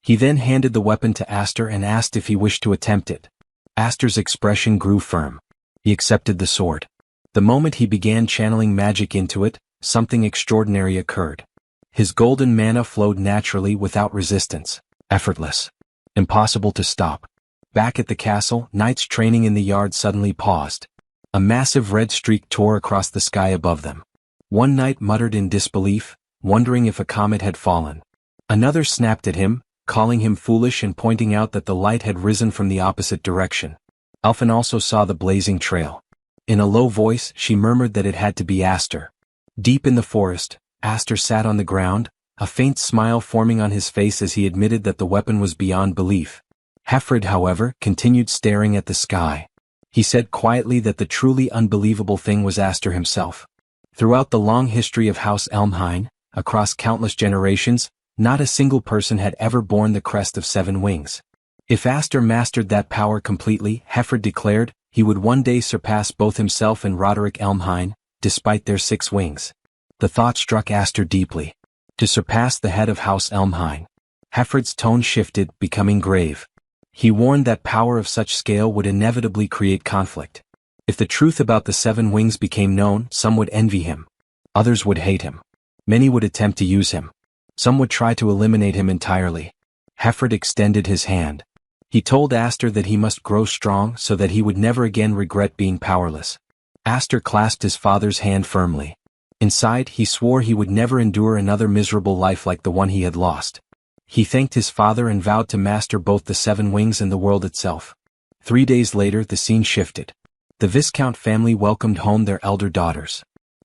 He then handed the weapon to Aster and asked if he wished to attempt it. Aster's expression grew firm. He accepted the sword. The moment he began channeling magic into it, something extraordinary occurred. His golden mana flowed naturally without resistance, effortless. Impossible to stop. Back at the castle, knights training in the yard suddenly paused. A massive red streak tore across the sky above them. One knight muttered in disbelief, wondering if a comet had fallen. Another snapped at him, calling him foolish and pointing out that the light had risen from the opposite direction. Elfin also saw the blazing trail. In a low voice, she murmured that it had to be Aster. Deep in the forest, Aster sat on the ground, a faint smile forming on his face as he admitted that the weapon was beyond belief. Hefford, however, continued staring at the sky. He said quietly that the truly unbelievable thing was Aster himself. Throughout the long history of House Elmhine, across countless generations, not a single person had ever borne the crest of 7 wings. If Aster mastered that power completely, Hefford declared, he would one day surpass both himself and Roderick Elmhine, despite their 6 wings. The thought struck Aster deeply. To surpass the head of House Elmhine. Hefford's tone shifted, becoming grave. He warned that power of such scale would inevitably create conflict. If the truth about the 7 wings became known, some would envy him. Others would hate him. Many would attempt to use him. Some would try to eliminate him entirely. Hefford extended his hand. He told Aster that he must grow strong so that he would never again regret being powerless. Aster clasped his father's hand firmly. Inside, he swore he would never endure another miserable life like the one he had lost. He thanked his father and vowed to master both the 7 wings and the world itself. 3 days later, the scene shifted. The Viscount family welcomed home their elder daughters.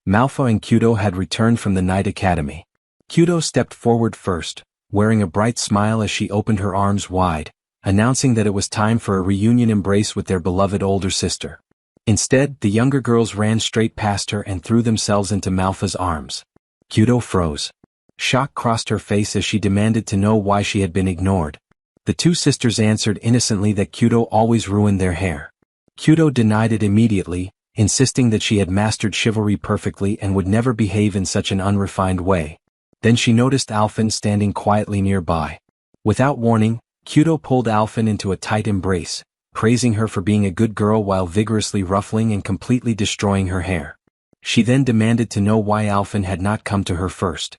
Malfoy and Kudo had returned from the Night Academy. Kudo stepped forward first, wearing a bright smile as she opened her arms wide, announcing that it was time for a reunion embrace with their beloved older sister. Instead, the younger girls ran straight past her and threw themselves into Malfoy's arms. Kudo froze. Shock crossed her face as she demanded to know why she had been ignored. The two sisters answered innocently that Kudo always ruined their hair. Kudo denied it immediately, insisting that she had mastered chivalry perfectly and would never behave in such an unrefined way. Then she noticed Alphen standing quietly nearby. Without warning, Kudo pulled Alphen into a tight embrace, praising her for being a good girl while vigorously ruffling and completely destroying her hair. She then demanded to know why Alphen had not come to her first.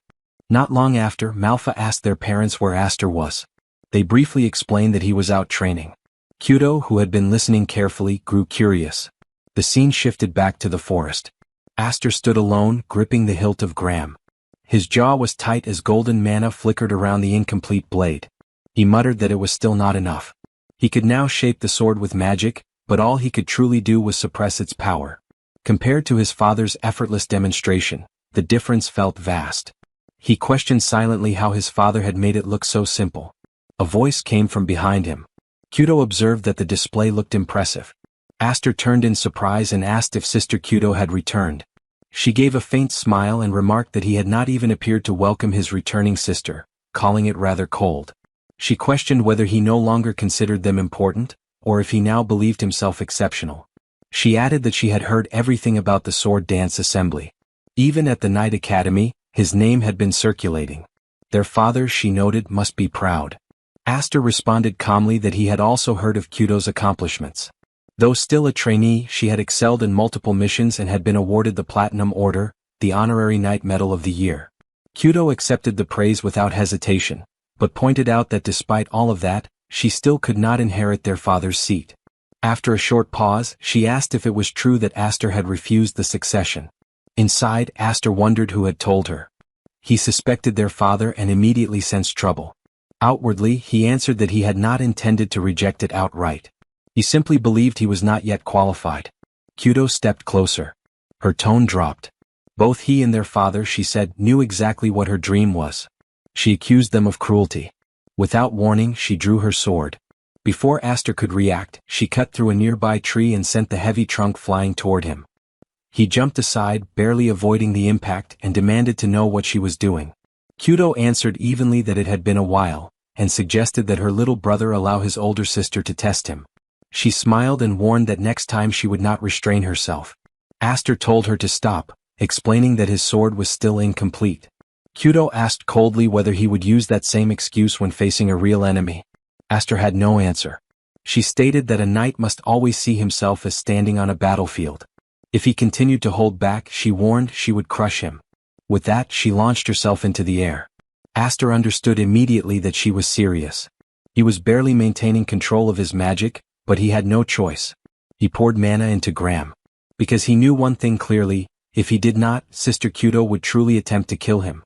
Not long after, Malfa asked their parents where Aster was. They briefly explained that he was out training. Kudo, who had been listening carefully, grew curious. The scene shifted back to the forest. Aster stood alone, gripping the hilt of Graham. His jaw was tight as golden mana flickered around the incomplete blade. He muttered that it was still not enough. He could now shape the sword with magic, but all he could truly do was suppress its power. Compared to his father's effortless demonstration, the difference felt vast. He questioned silently how his father had made it look so simple. A voice came from behind him. Kudo observed that the display looked impressive. Aster turned in surprise and asked if Sister Kudo had returned. She gave a faint smile and remarked that he had not even appeared to welcome his returning sister, calling it rather cold. She questioned whether he no longer considered them important, or if he now believed himself exceptional. She added that she had heard everything about the sword dance assembly. Even at the Knight Academy, his name had been circulating. Their father, she noted, must be proud. Aster responded calmly that he had also heard of Kudo's accomplishments. Though still a trainee, she had excelled in multiple missions and had been awarded the Platinum Order, the honorary Knight Medal of the Year. Kudo accepted the praise without hesitation, but pointed out that despite all of that, she still could not inherit their father's seat. After a short pause, she asked if it was true that Aster had refused the succession. Inside, Aster wondered who had told her. He suspected their father and immediately sensed trouble. Outwardly, he answered that he had not intended to reject it outright. He simply believed he was not yet qualified. Kudo stepped closer. Her tone dropped. Both he and their father, she said, knew exactly what her dream was. She accused them of cruelty. Without warning, she drew her sword. Before Aster could react, she cut through a nearby tree and sent the heavy trunk flying toward him. He jumped aside, barely avoiding the impact, and demanded to know what she was doing. Kudo answered evenly that it had been a while, and suggested that her little brother allow his older sister to test him. She smiled and warned that next time she would not restrain herself. Aster told her to stop, explaining that his sword was still incomplete. Kudo asked coldly whether he would use that same excuse when facing a real enemy. Aster had no answer. She stated that a knight must always see himself as standing on a battlefield. If he continued to hold back, she warned, she would crush him. With that, she launched herself into the air. Aster understood immediately that she was serious. He was barely maintaining control of his magic, but he had no choice. He poured mana into Graham. Because he knew one thing clearly, if he did not, Sister Kudo would truly attempt to kill him.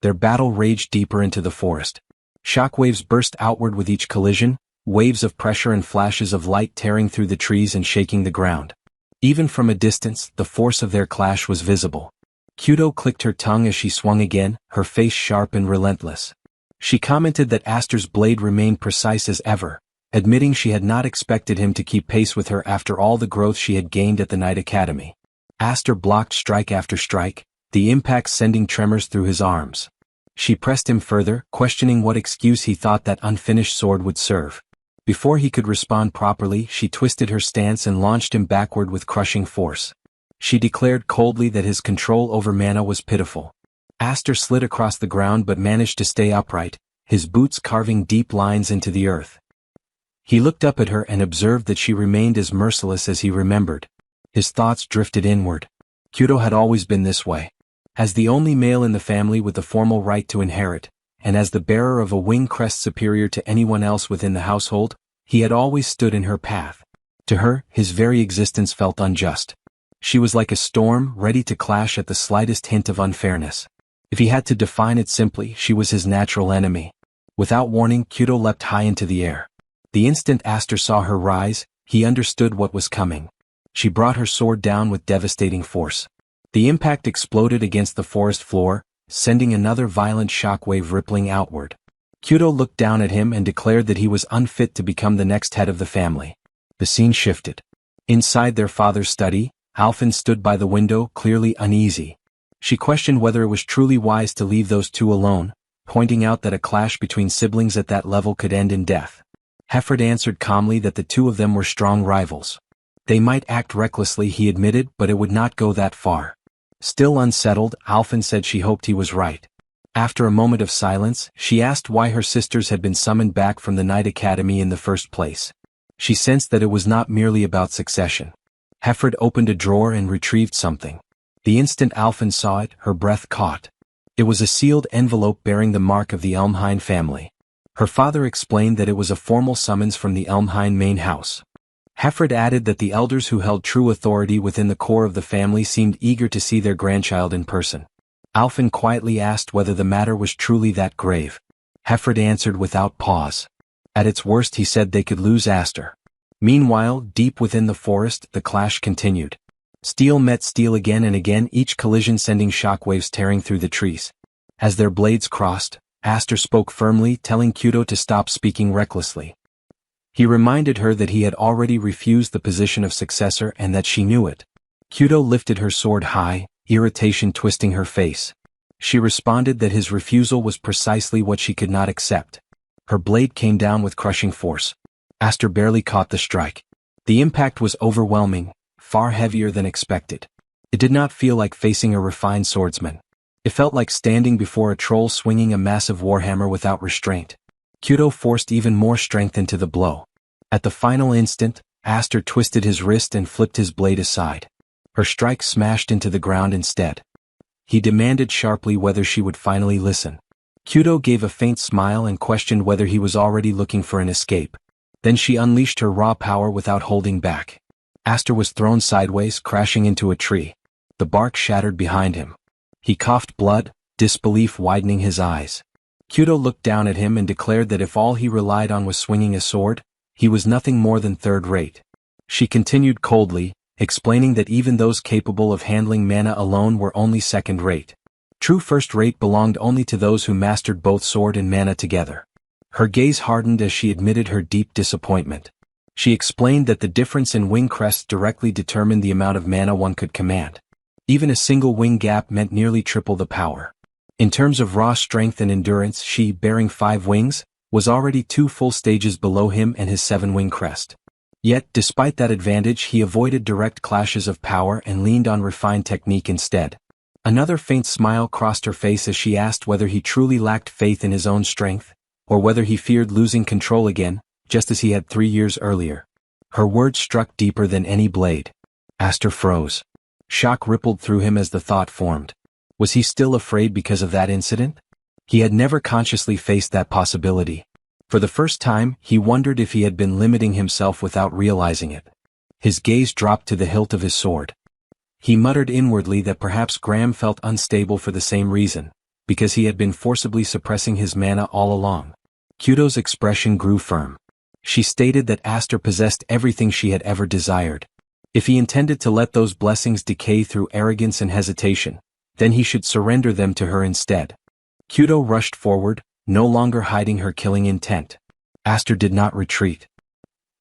Their battle raged deeper into the forest. Shockwaves burst outward with each collision, waves of pressure and flashes of light tearing through the trees and shaking the ground. Even from a distance, the force of their clash was visible. Kudo clicked her tongue as she swung again, her face sharp and relentless. She commented that Aster's blade remained precise as ever, admitting she had not expected him to keep pace with her after all the growth she had gained at the Knight Academy. Aster blocked strike after strike, the impact sending tremors through his arms. She pressed him further, questioning what excuse he thought that unfinished sword would serve. Before he could respond properly, she twisted her stance and launched him backward with crushing force. She declared coldly that his control over mana was pitiful. Aster slid across the ground but managed to stay upright, his boots carving deep lines into the earth. He looked up at her and observed that she remained as merciless as he remembered. His thoughts drifted inward. Kudo had always been this way. As the only male in the family with the formal right to inherit, and as the bearer of a wing crest superior to anyone else within the household, he had always stood in her path. To her, his very existence felt unjust. She was like a storm, ready to clash at the slightest hint of unfairness. If he had to define it simply, she was his natural enemy. Without warning, Kudo leapt high into the air. The instant Aster saw her rise, he understood what was coming. She brought her sword down with devastating force. The impact exploded against the forest floor, sending another violent shockwave rippling outward. Kudo looked down at him and declared that he was unfit to become the next head of the family. The scene shifted. Inside their father's study, Alphen stood by the window, clearly uneasy. She questioned whether it was truly wise to leave those two alone, pointing out that a clash between siblings at that level could end in death. Hefford answered calmly that the two of them were strong rivals. They might act recklessly, he admitted, but it would not go that far. Still unsettled, Alphen said she hoped he was right. After a moment of silence, she asked why her sisters had been summoned back from the Night Academy in the first place. She sensed that it was not merely about succession. Hefford opened a drawer and retrieved something. The instant Alphen saw it, her breath caught. It was a sealed envelope bearing the mark of the Elmhine family. Her father explained that it was a formal summons from the Elmhine main house. Hefford added that the elders who held true authority within the core of the family seemed eager to see their grandchild in person. Alphen quietly asked whether the matter was truly that grave. Hefford answered without pause. At its worst, he said, they could lose Aster. Meanwhile, deep within the forest, the clash continued. Steel met steel again and again, each collision sending shockwaves tearing through the trees. As their blades crossed, Aster spoke firmly, telling Kudo to stop speaking recklessly. He reminded her that he had already refused the position of successor and that she knew it. Kudo lifted her sword high, irritation twisting her face. She responded that his refusal was precisely what she could not accept. Her blade came down with crushing force. Aster barely caught the strike. The impact was overwhelming, far heavier than expected. It did not feel like facing a refined swordsman. It felt like standing before a troll swinging a massive warhammer without restraint. Kudo forced even more strength into the blow. At the final instant, Aster twisted his wrist and flipped his blade aside. Her strike smashed into the ground instead. He demanded sharply whether she would finally listen. Kudo gave a faint smile and questioned whether he was already looking for an escape. Then she unleashed her raw power without holding back. Aster was thrown sideways, crashing into a tree. The bark shattered behind him. He coughed blood, disbelief widening his eyes. Kudo looked down at him and declared that if all he relied on was swinging a sword, he was nothing more than third-rate. She continued coldly, explaining that even those capable of handling mana alone were only second-rate. True first-rate belonged only to those who mastered both sword and mana together. Her gaze hardened as she admitted her deep disappointment. She explained that the difference in wing crests directly determined the amount of mana one could command. Even a single wing gap meant nearly triple the power. In terms of raw strength and endurance, she, bearing 5 wings, was already 2 full stages below him and his 7-wing crest. Yet, despite that advantage, he avoided direct clashes of power and leaned on refined technique instead. Another faint smile crossed her face as she asked whether he truly lacked faith in his own strength, or whether he feared losing control again, just as he had 3 years earlier. Her words struck deeper than any blade. Aster froze. Shock rippled through him as the thought formed. Was he still afraid because of that incident? He had never consciously faced that possibility. For the first time, he wondered if he had been limiting himself without realizing it. His gaze dropped to the hilt of his sword. He muttered inwardly that perhaps Graham felt unstable for the same reason, because he had been forcibly suppressing his mana all along. Kudo's expression grew firm. She stated that Aster possessed everything she had ever desired. If he intended to let those blessings decay through arrogance and hesitation, then he should surrender them to her instead. Kudo rushed forward, no longer hiding her killing intent. Aster did not retreat.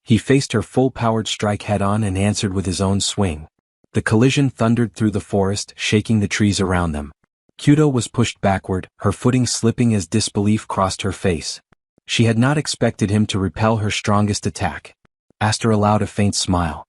He faced her full-powered strike head-on and answered with his own swing. The collision thundered through the forest, shaking the trees around them. Kudo was pushed backward, her footing slipping as disbelief crossed her face. She had not expected him to repel her strongest attack. Aster allowed a faint smile.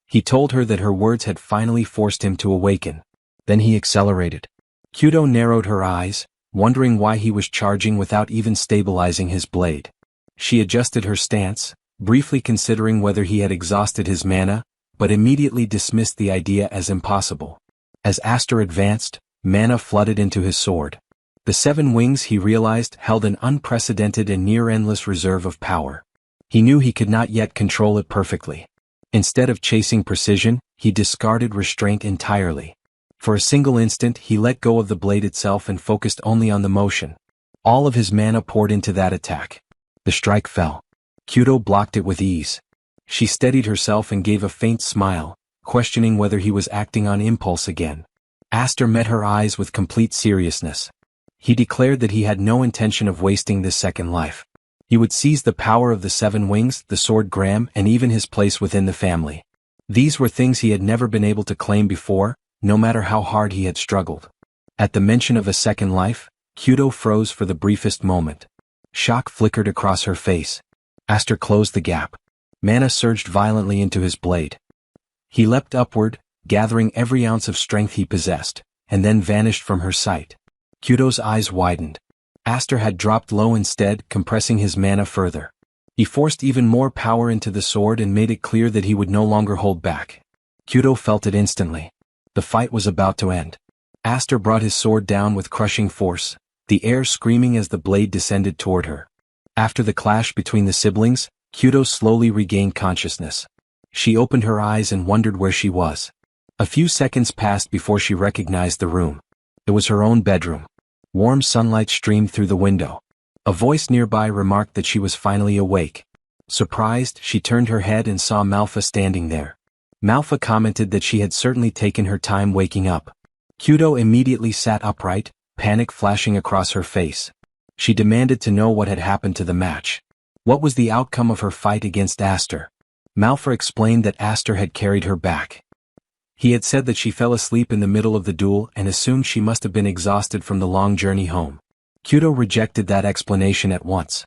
He told her that her words had finally forced him to awaken. Then he accelerated. Kudo narrowed her eyes, wondering why he was charging without even stabilizing his blade. She adjusted her stance, briefly considering whether he had exhausted his mana, but immediately dismissed the idea as impossible. As Aster advanced, mana flooded into his sword. The 7 wings, he realized, held an unprecedented and near-endless reserve of power. He knew he could not yet control it perfectly. Instead of chasing precision, he discarded restraint entirely. For a single instant, he let go of the blade itself and focused only on the motion. All of his mana poured into that attack. The strike fell. Kudo blocked it with ease. She steadied herself and gave a faint smile, questioning whether he was acting on impulse again. Aster met her eyes with complete seriousness. He declared that he had no intention of wasting this second life. He would seize the power of the 7 wings, the sword Graham, and even his place within the family. These were things he had never been able to claim before, no matter how hard he had struggled. At the mention of a second life, Kudo froze for the briefest moment. Shock flickered across her face. Aster closed the gap. Mana surged violently into his blade. He leapt upward, gathering every ounce of strength he possessed, and then vanished from her sight. Kudo's eyes widened. Aster had dropped low instead, compressing his mana further. He forced even more power into the sword and made it clear that he would no longer hold back. Kudo felt it instantly. The fight was about to end. Aster brought his sword down with crushing force, the air screaming as the blade descended toward her. After the clash between the siblings, Kudo slowly regained consciousness. She opened her eyes and wondered where she was. A few seconds passed before she recognized the room. It was her own bedroom. Warm sunlight streamed through the window. A voice nearby remarked that she was finally awake. Surprised, she turned her head and saw Malfa standing there. Malfa commented that she had certainly taken her time waking up. Kudo immediately sat upright, panic flashing across her face. She demanded to know what had happened to the match. What was the outcome of her fight against Aster? Malfa explained that Aster had carried her back. He had said that she fell asleep in the middle of the duel and assumed she must have been exhausted from the long journey home. Kudo rejected that explanation at once.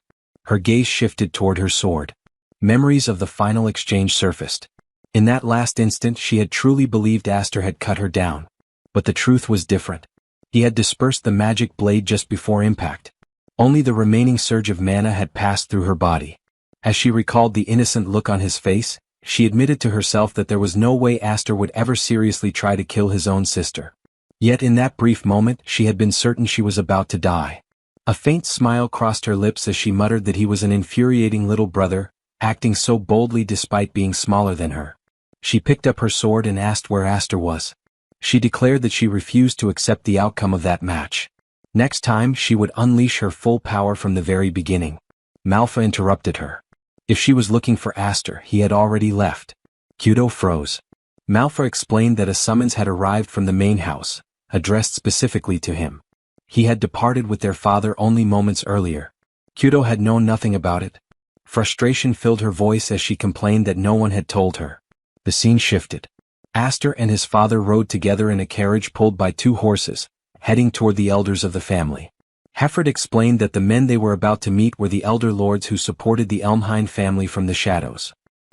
Her gaze shifted toward her sword. Memories of the final exchange surfaced. In that last instant she had truly believed Aster had cut her down. But the truth was different. He had dispersed the magic blade just before impact. Only the remaining surge of mana had passed through her body. As she recalled the innocent look on his face, she admitted to herself that there was no way Aster would ever seriously try to kill his own sister. Yet in that brief moment she had been certain she was about to die. A faint smile crossed her lips as she muttered that he was an infuriating little brother, acting so boldly despite being smaller than her. She picked up her sword and asked where Aster was. She declared that she refused to accept the outcome of that match. Next time she would unleash her full power from the very beginning. Malfa interrupted her. If she was looking for Aster, he had already left. Kudo froze. Malfa explained that a summons had arrived from the main house, addressed specifically to him. He had departed with their father only moments earlier. Kudo had known nothing about it. Frustration filled her voice as she complained that no one had told her. The scene shifted. Aster and his father rode together in a carriage pulled by 2 horses, heading toward the elders of the family. Hefford explained that the men they were about to meet were the elder lords who supported the Elmhind family from the shadows.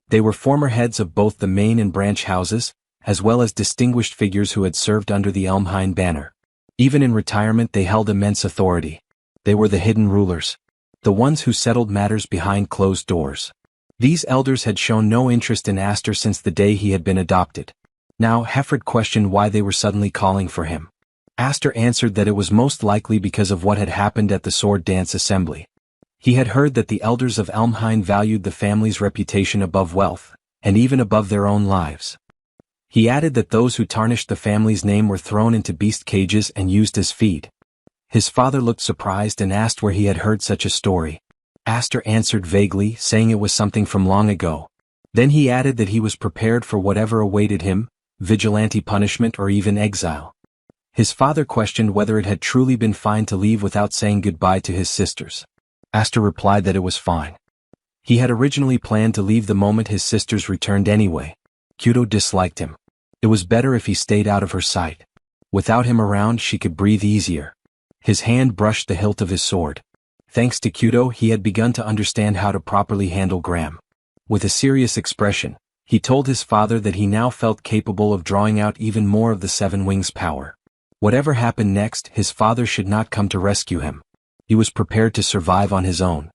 They were former heads of both the main and branch houses, as well as distinguished figures who had served under the Elmhind banner. Even in retirement they held immense authority. They were the hidden rulers. The ones who settled matters behind closed doors. These elders had shown no interest in Aster since the day he had been adopted. Now Hefford questioned why they were suddenly calling for him. Aster answered that it was most likely because of what had happened at the sword dance assembly. He had heard that the elders of Elmhind valued the family's reputation above wealth, and even above their own lives. He added that those who tarnished the family's name were thrown into beast cages and used as feed. His father looked surprised and asked where he had heard such a story. Aster answered vaguely, saying it was something from long ago. Then he added that he was prepared for whatever awaited him, vigilante punishment or even exile. His father questioned whether it had truly been fine to leave without saying goodbye to his sisters. Aster replied that it was fine. He had originally planned to leave the moment his sisters returned anyway. Kudo disliked him. It was better if he stayed out of her sight. Without him around she could breathe easier. His hand brushed the hilt of his sword. Thanks to Kudo he had begun to understand how to properly handle Graham. With a serious expression, he told his father that he now felt capable of drawing out even more of the Seven Wings' power. Whatever happened next, his father should not come to rescue him. He was prepared to survive on his own.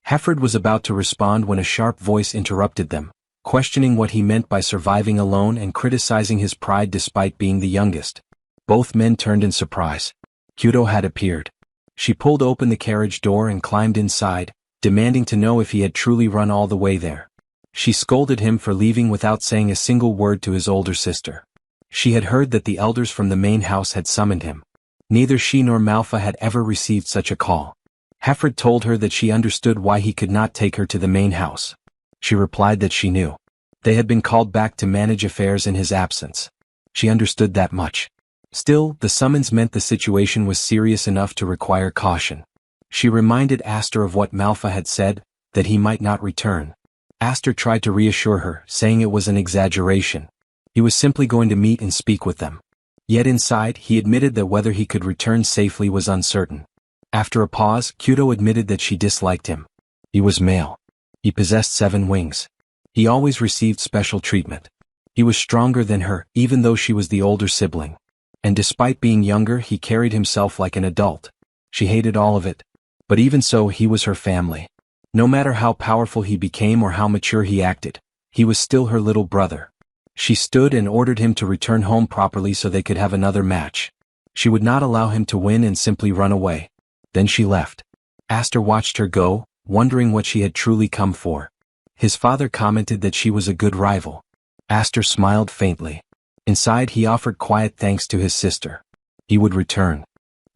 Hefford was about to respond when a sharp voice interrupted them, questioning what he meant by surviving alone and criticizing his pride despite being the youngest. Both men turned in surprise. Kudo had appeared. She pulled open the carriage door and climbed inside, demanding to know if he had truly run all the way there. She scolded him for leaving without saying a single word to his older sister. She had heard that the elders from the main house had summoned him. Neither she nor Malfa had ever received such a call. Hefford told her that she understood why he could not take her to the main house. She replied that she knew. They had been called back to manage affairs in his absence. She understood that much. Still, the summons meant the situation was serious enough to require caution. She reminded Aster of what Malfa had said, that he might not return. Aster tried to reassure her, saying it was an exaggeration. He was simply going to meet and speak with them. Yet inside, he admitted that whether he could return safely was uncertain. After a pause, Kudo admitted that she disliked him. He was male. He possessed 7 wings. He always received special treatment. He was stronger than her, even though she was the older sibling. And despite being younger, he carried himself like an adult. She hated all of it. But even so, he was her family. No matter how powerful he became or how mature he acted, he was still her little brother. She stood and ordered him to return home properly so they could have another match. She would not allow him to win and simply run away. Then she left. Aster watched her go, wondering what she had truly come for. His father commented that she was a good rival. Aster smiled faintly. Inside, he offered quiet thanks to his sister. He would return.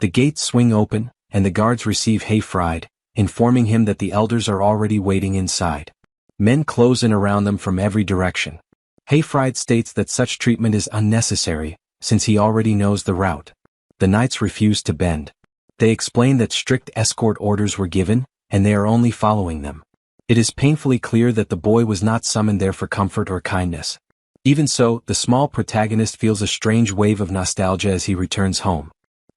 The gates swing open, and the guards receive Hayfried, informing him that the elders are already waiting inside. Men close in around them from every direction. Hayfried states that such treatment is unnecessary, since he already knows the route. The knights refuse to bend. They explain that strict escort orders were given, and they are only following them. It is painfully clear that the boy was not summoned there for comfort or kindness. Even so, the small protagonist feels a strange wave of nostalgia as he returns home.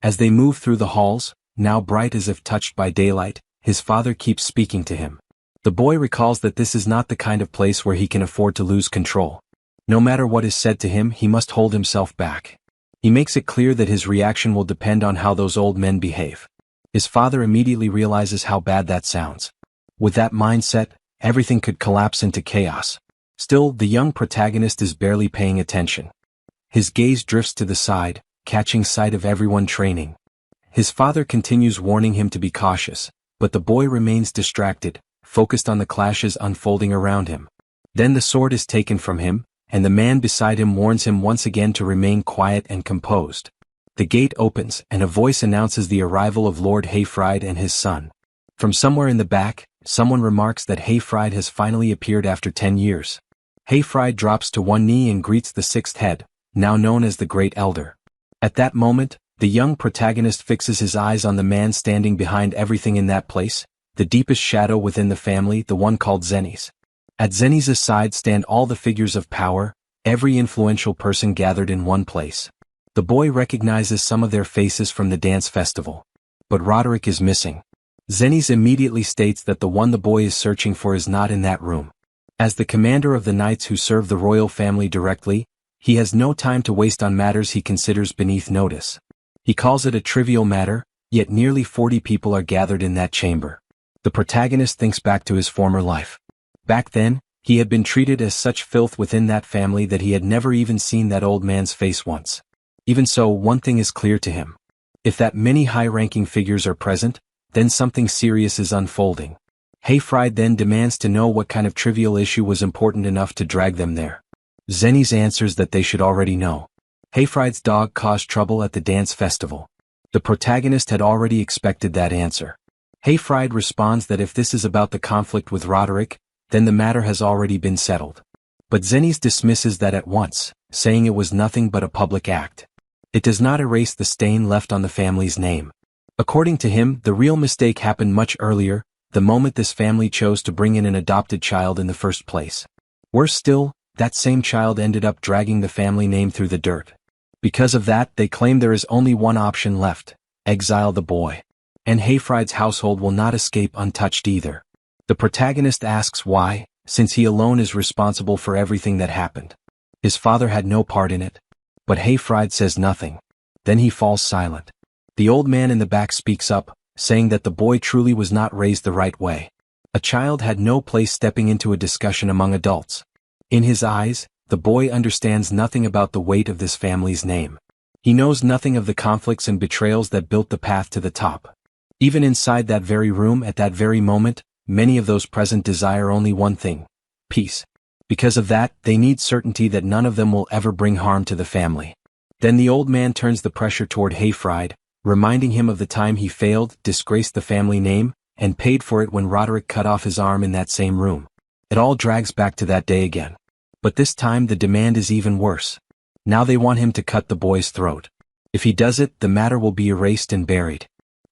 As they move through the halls, now bright as if touched by daylight, his father keeps speaking to him. The boy recalls that this is not the kind of place where he can afford to lose control. No matter what is said to him, he must hold himself back. He makes it clear that his reaction will depend on how those old men behave. His father immediately realizes how bad that sounds. With that mindset, everything could collapse into chaos. Still, the young protagonist is barely paying attention. His gaze drifts to the side, catching sight of everyone training. His father continues warning him to be cautious, but the boy remains distracted, focused on the clashes unfolding around him. Then the sword is taken from him, and the man beside him warns him once again to remain quiet and composed. The gate opens, and a voice announces the arrival of Lord Hayfried and his son. From somewhere in the back, someone remarks that Hayfried has finally appeared after 10 years. Hayfried drops to one knee and greets the 6th head, now known as the Great Elder. At that moment, the young protagonist fixes his eyes on the man standing behind everything in that place, the deepest shadow within the family, the one called Zenny's. At Zenny's side stand all the figures of power, every influential person gathered in one place. The boy recognizes some of their faces from the dance festival. But Roderick is missing. Zenny's immediately states that the one the boy is searching for is not in that room. As the commander of the knights who serve the royal family directly, he has no time to waste on matters he considers beneath notice. He calls it a trivial matter, yet nearly 40 people are gathered in that chamber. The protagonist thinks back to his former life. Back then, he had been treated as such filth within that family that he had never even seen that old man's face once. Even so, one thing is clear to him. If that many high-ranking figures are present, then something serious is unfolding. Hayfried then demands to know what kind of trivial issue was important enough to drag them there. Zenny's answers that they should already know. Hayfried's dog caused trouble at the dance festival. The protagonist had already expected that answer. Hayfried responds that if this is about the conflict with Roderick, then the matter has already been settled. But Zenny's dismisses that at once, saying it was nothing but a public act. It does not erase the stain left on the family's name. According to him, the real mistake happened much earlier, the moment this family chose to bring in an adopted child in the first place. Worse still, that same child ended up dragging the family name through the dirt. Because of that, they claim there is only one option left: exile the boy. And Hayfried's household will not escape untouched either. The protagonist asks why, since he alone is responsible for everything that happened. His father had no part in it. But Hayfried says nothing. Then he falls silent. The old man in the back speaks up, saying that the boy truly was not raised the right way. A child had no place stepping into a discussion among adults. In his eyes, the boy understands nothing about the weight of this family's name. He knows nothing of the conflicts and betrayals that built the path to the top. Even inside that very room at that very moment, many of those present desire only one thing: peace. Because of that, they need certainty that none of them will ever bring harm to the family. Then the old man turns the pressure toward Hayfried, reminding him of the time he failed, disgraced the family name, and paid for it when Roderick cut off his arm in that same room. It all drags back to that day again. But this time the demand is even worse. Now they want him to cut the boy's throat. If he does it, the matter will be erased and buried.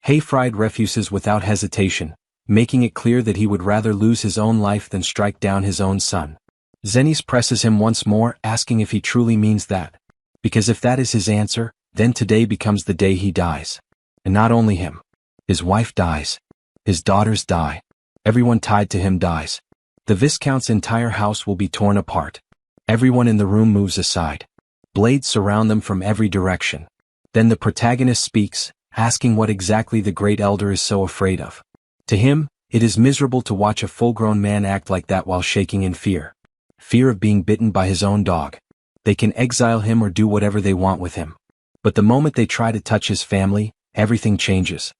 Hayfried refuses without hesitation, making it clear that he would rather lose his own life than strike down his own son. Zenny's presses him once more, asking if he truly means that. Because if that is his answer, then today becomes the day he dies. And not only him. His wife dies. His daughters die. Everyone tied to him dies. The Viscount's entire house will be torn apart. Everyone in the room moves aside. Blades surround them from every direction. Then the protagonist speaks, asking what exactly the great elder is so afraid of. To him, it is miserable to watch a full-grown man act like that while shaking in fear. Fear of being bitten by his own dog. They can exile him or do whatever they want with him. But the moment they try to touch his family, everything changes.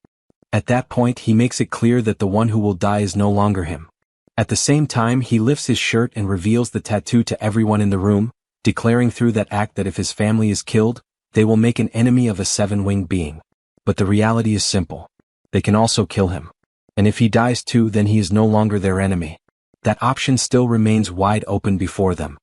At that point he makes it clear that the one who will die is no longer him. At the same time he lifts his shirt and reveals the tattoo to everyone in the room, declaring through that act that if his family is killed, they will make an enemy of a seven-winged being. But the reality is simple. They can also kill him. And if he dies too, then he is no longer their enemy. That option still remains wide open before them.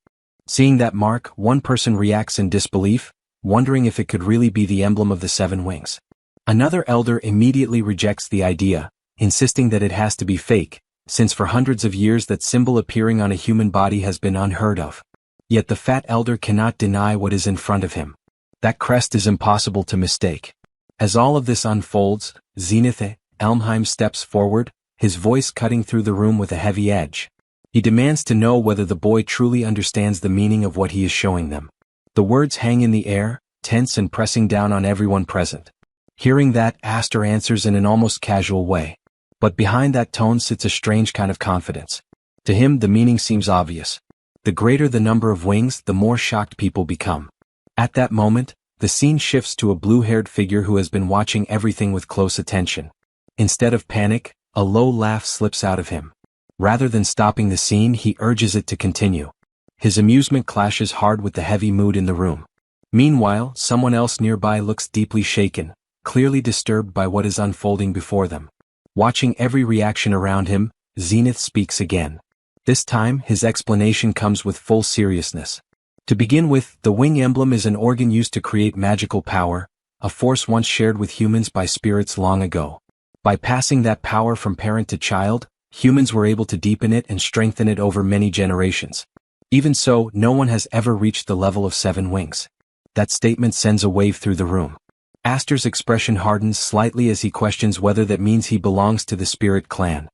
Seeing that mark, one person reacts in disbelief, wondering if it could really be the emblem of the seven wings. Another elder immediately rejects the idea, insisting that it has to be fake, since for hundreds of years that symbol appearing on a human body has been unheard of. Yet the fat elder cannot deny what is in front of him. That crest is impossible to mistake. As all of this unfolds, Zenith Elmheim steps forward, his voice cutting through the room with a heavy edge. He demands to know whether the boy truly understands the meaning of what he is showing them. The words hang in the air, tense and pressing down on everyone present. Hearing that, Aster answers in an almost casual way. But behind that tone sits a strange kind of confidence. To him the meaning seems obvious. The greater the number of wings, the more shocked people become. At that moment, the scene shifts to a blue-haired figure who has been watching everything with close attention. Instead of panic, a low laugh slips out of him. Rather than stopping the scene, he urges it to continue. His amusement clashes hard with the heavy mood in the room. Meanwhile, someone else nearby looks deeply shaken, clearly disturbed by what is unfolding before them. Watching every reaction around him, Zenith speaks again. This time, his explanation comes with full seriousness. To begin with, the wing emblem is an organ used to create magical power, a force once shared with humans by spirits long ago. By passing that power from parent to child, humans were able to deepen it and strengthen it over many generations. Even so, no one has ever reached the level of seven wings. That statement sends a wave through the room. Aster's expression hardens slightly as he questions whether that means he belongs to the spirit clan.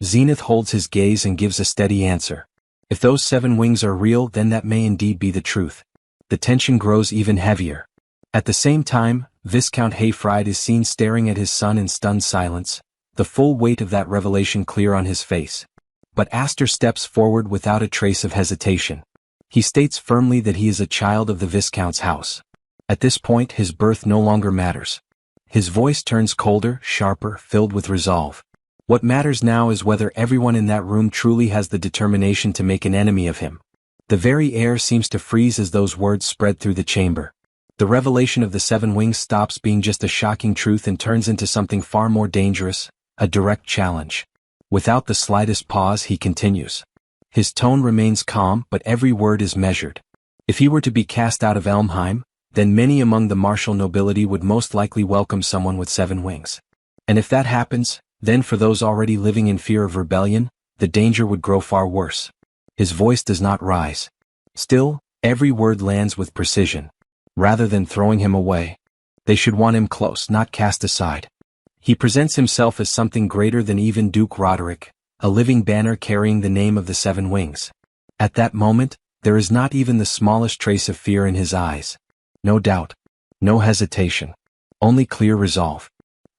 Zenith holds his gaze and gives a steady answer. If those seven wings are real, then that may indeed be the truth. The tension grows even heavier. At the same time, Viscount Hayfried is seen staring at his son in stunned silence, the full weight of that revelation clear on his face. But Aster steps forward without a trace of hesitation. He states firmly that he is a child of the Viscount's house. At this point his birth no longer matters. His voice turns colder, sharper, filled with resolve. What matters now is whether everyone in that room truly has the determination to make an enemy of him. The very air seems to freeze as those words spread through the chamber. The revelation of the seven wings stops being just a shocking truth and turns into something far more dangerous, a direct challenge. Without the slightest pause he continues. His tone remains calm, but every word is measured. If he were to be cast out of Elmheim, then many among the martial nobility would most likely welcome someone with seven wings. And if that happens, then for those already living in fear of rebellion, the danger would grow far worse. His voice does not rise. Still, every word lands with precision. Rather than throwing him away, they should want him close, not cast aside. He presents himself as something greater than even Duke Roderick, a living banner carrying the name of the seven wings. At that moment, there is not even the smallest trace of fear in his eyes. No doubt. No hesitation. Only clear resolve.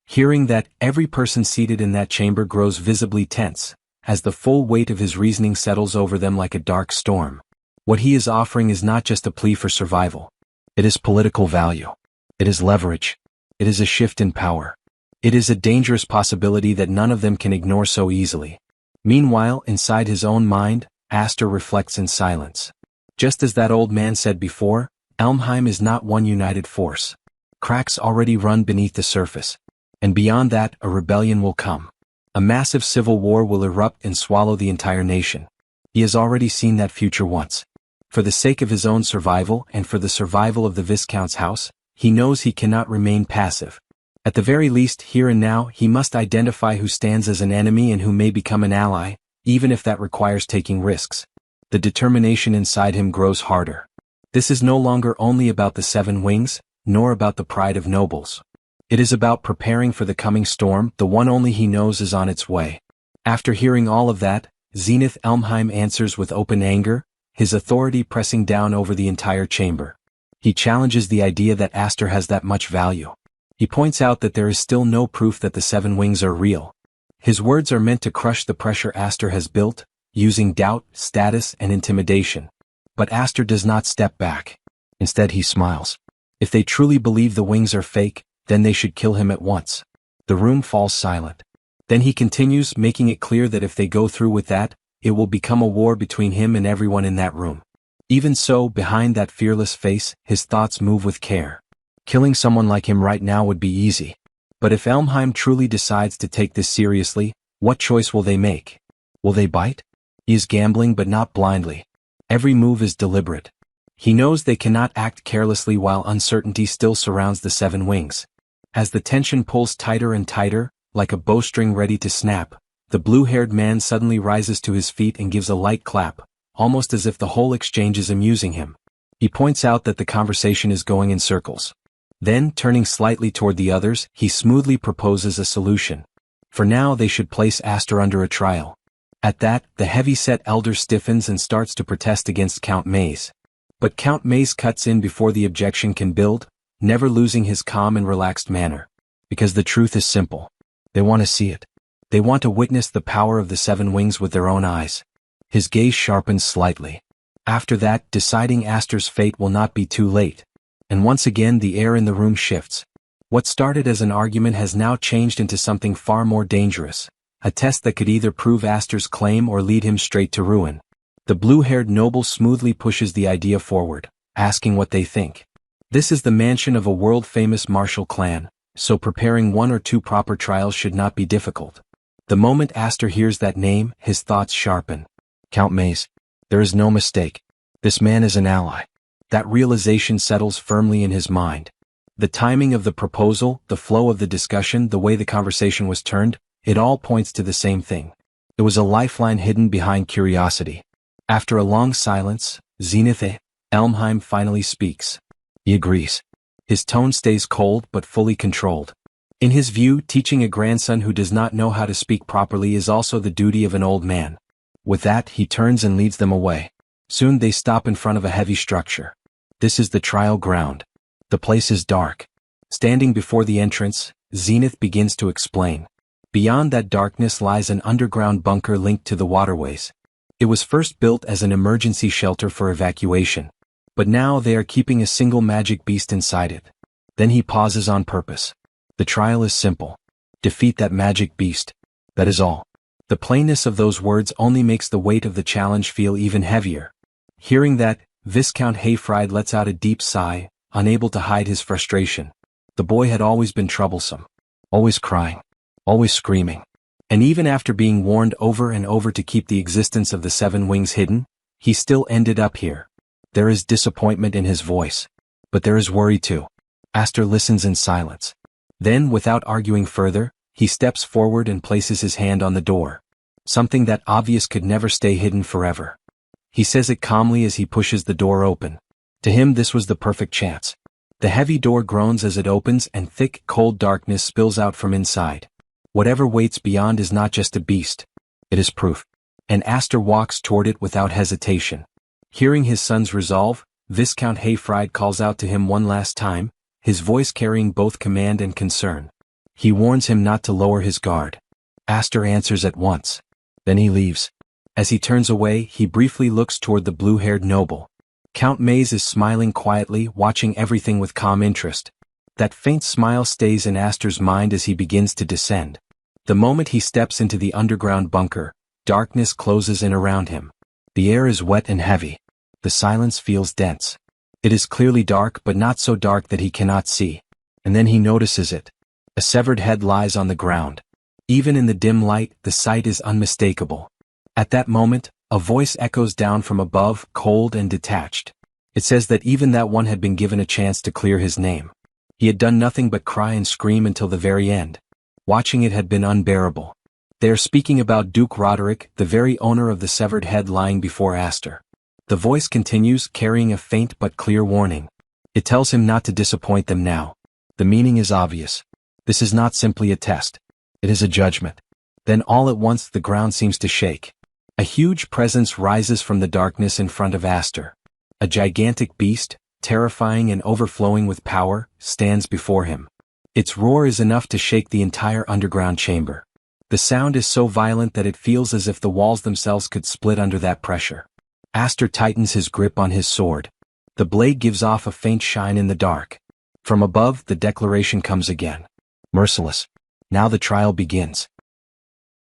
Hearing that, every person seated in that chamber grows visibly tense, as the full weight of his reasoning settles over them like a dark storm. What he is offering is not just a plea for survival. It is political value. It is leverage. It is a shift in power. It is a dangerous possibility that none of them can ignore so easily. Meanwhile, inside his own mind, Aster reflects in silence. Just as that old man said before, Elmheim is not one united force. Cracks already run beneath the surface. And beyond that, a rebellion will come. A massive civil war will erupt and swallow the entire nation. He has already seen that future once. For the sake of his own survival and for the survival of the Viscount's house, he knows he cannot remain passive. At the very least, here and now, he must identify who stands as an enemy and who may become an ally, even if that requires taking risks. The determination inside him grows harder. This is no longer only about the 7 wings, nor about the pride of nobles. It is about preparing for the coming storm, the one only he knows is on its way. After hearing all of that, Zenith Elmheim answers with open anger, his authority pressing down over the entire chamber. He challenges the idea that Aster has that much value. He points out that there is still no proof that the 7 wings are real. His words are meant to crush the pressure Aster has built, using doubt, status, and intimidation. But Aster does not step back. Instead he smiles. If they truly believe the wings are fake, then they should kill him at once. The room falls silent. Then he continues, making it clear that if they go through with that, it will become a war between him and everyone in that room. Even so, behind that fearless face, his thoughts move with care. Killing someone like him right now would be easy. But if Elmheim truly decides to take this seriously, what choice will they make? Will they bite? He is gambling, but not blindly. Every move is deliberate. He knows they cannot act carelessly while uncertainty still surrounds the 7 wings. As the tension pulls tighter and tighter, like a bowstring ready to snap, the blue-haired man suddenly rises to his feet and gives a light clap, almost as if the whole exchange is amusing him. He points out that the conversation is going in circles. Then, turning slightly toward the others, he smoothly proposes a solution. For now they should place Aster under a trial. At that, the heavy-set elder stiffens and starts to protest against Count Maze. But Count Maze cuts in before the objection can build, never losing his calm and relaxed manner. Because the truth is simple. They want to see it. They want to witness the power of the 7 wings with their own eyes. His gaze sharpens slightly. After that, deciding Aster's fate will not be too late. And once again the air in the room shifts. What started as an argument has now changed into something far more dangerous. A test that could either prove Aster's claim or lead him straight to ruin. The blue-haired noble smoothly pushes the idea forward, asking what they think. This is the mansion of a world-famous martial clan, so preparing 1 or 2 proper trials should not be difficult. The moment Aster hears that name, his thoughts sharpen. Count Maze. There is no mistake. This man is an ally. That realization settles firmly in his mind. The timing of the proposal, the flow of the discussion, the way the conversation was turned, it all points to the same thing. It was a lifeline hidden behind curiosity. After a long silence, Zenith Elmheim finally speaks. He agrees. His tone stays cold but fully controlled. In his view, teaching a grandson who does not know how to speak properly is also the duty of an old man. With that, he turns and leads them away. Soon they stop in front of a heavy structure. This is the trial ground. The place is dark. Standing before the entrance, Zenith begins to explain. Beyond that darkness lies an underground bunker linked to the waterways. It was first built as an emergency shelter for evacuation. But now they are keeping a single magic beast inside it. Then he pauses on purpose. The trial is simple. Defeat that magic beast. That is all. The plainness of those words only makes the weight of the challenge feel even heavier. Hearing that, Viscount Hayfried lets out a deep sigh, unable to hide his frustration. The boy had always been troublesome. Always crying. Always screaming. And even after being warned over and over to keep the existence of the 7 wings hidden, he still ended up here. There is disappointment in his voice. But there is worry too. Aster listens in silence. Then, without arguing further, he steps forward and places his hand on the door. Something that obvious could never stay hidden forever. He says it calmly as he pushes the door open. To him this was the perfect chance. The heavy door groans as it opens and thick, cold darkness spills out from inside. Whatever waits beyond is not just a beast. It is proof. And Aster walks toward it without hesitation. Hearing his son's resolve, Viscount Hayfried calls out to him one last time, his voice carrying both command and concern. He warns him not to lower his guard. Aster answers at once. Then he leaves. As he turns away, he briefly looks toward the blue-haired noble. Count Maze is smiling quietly, watching everything with calm interest. That faint smile stays in Aster's mind as he begins to descend. The moment he steps into the underground bunker, darkness closes in around him. The air is wet and heavy. The silence feels dense. It is clearly dark, but not so dark that he cannot see. And then he notices it. A severed head lies on the ground. Even in the dim light, the sight is unmistakable. At that moment, a voice echoes down from above, cold and detached. It says that even that one had been given a chance to clear his name. He had done nothing but cry and scream until the very end. Watching it had been unbearable. They are speaking about Duke Roderick, the very owner of the severed head lying before Aster. The voice continues, carrying a faint but clear warning. It tells him not to disappoint them now. The meaning is obvious. This is not simply a test. It is a judgment. Then all at once the ground seems to shake. A huge presence rises from the darkness in front of Aster. A gigantic beast, terrifying and overflowing with power, stands before him. Its roar is enough to shake the entire underground chamber. The sound is so violent that it feels as if the walls themselves could split under that pressure. Aster tightens his grip on his sword. The blade gives off a faint shine in the dark. From above, the declaration comes again. Merciless. Now the trial begins.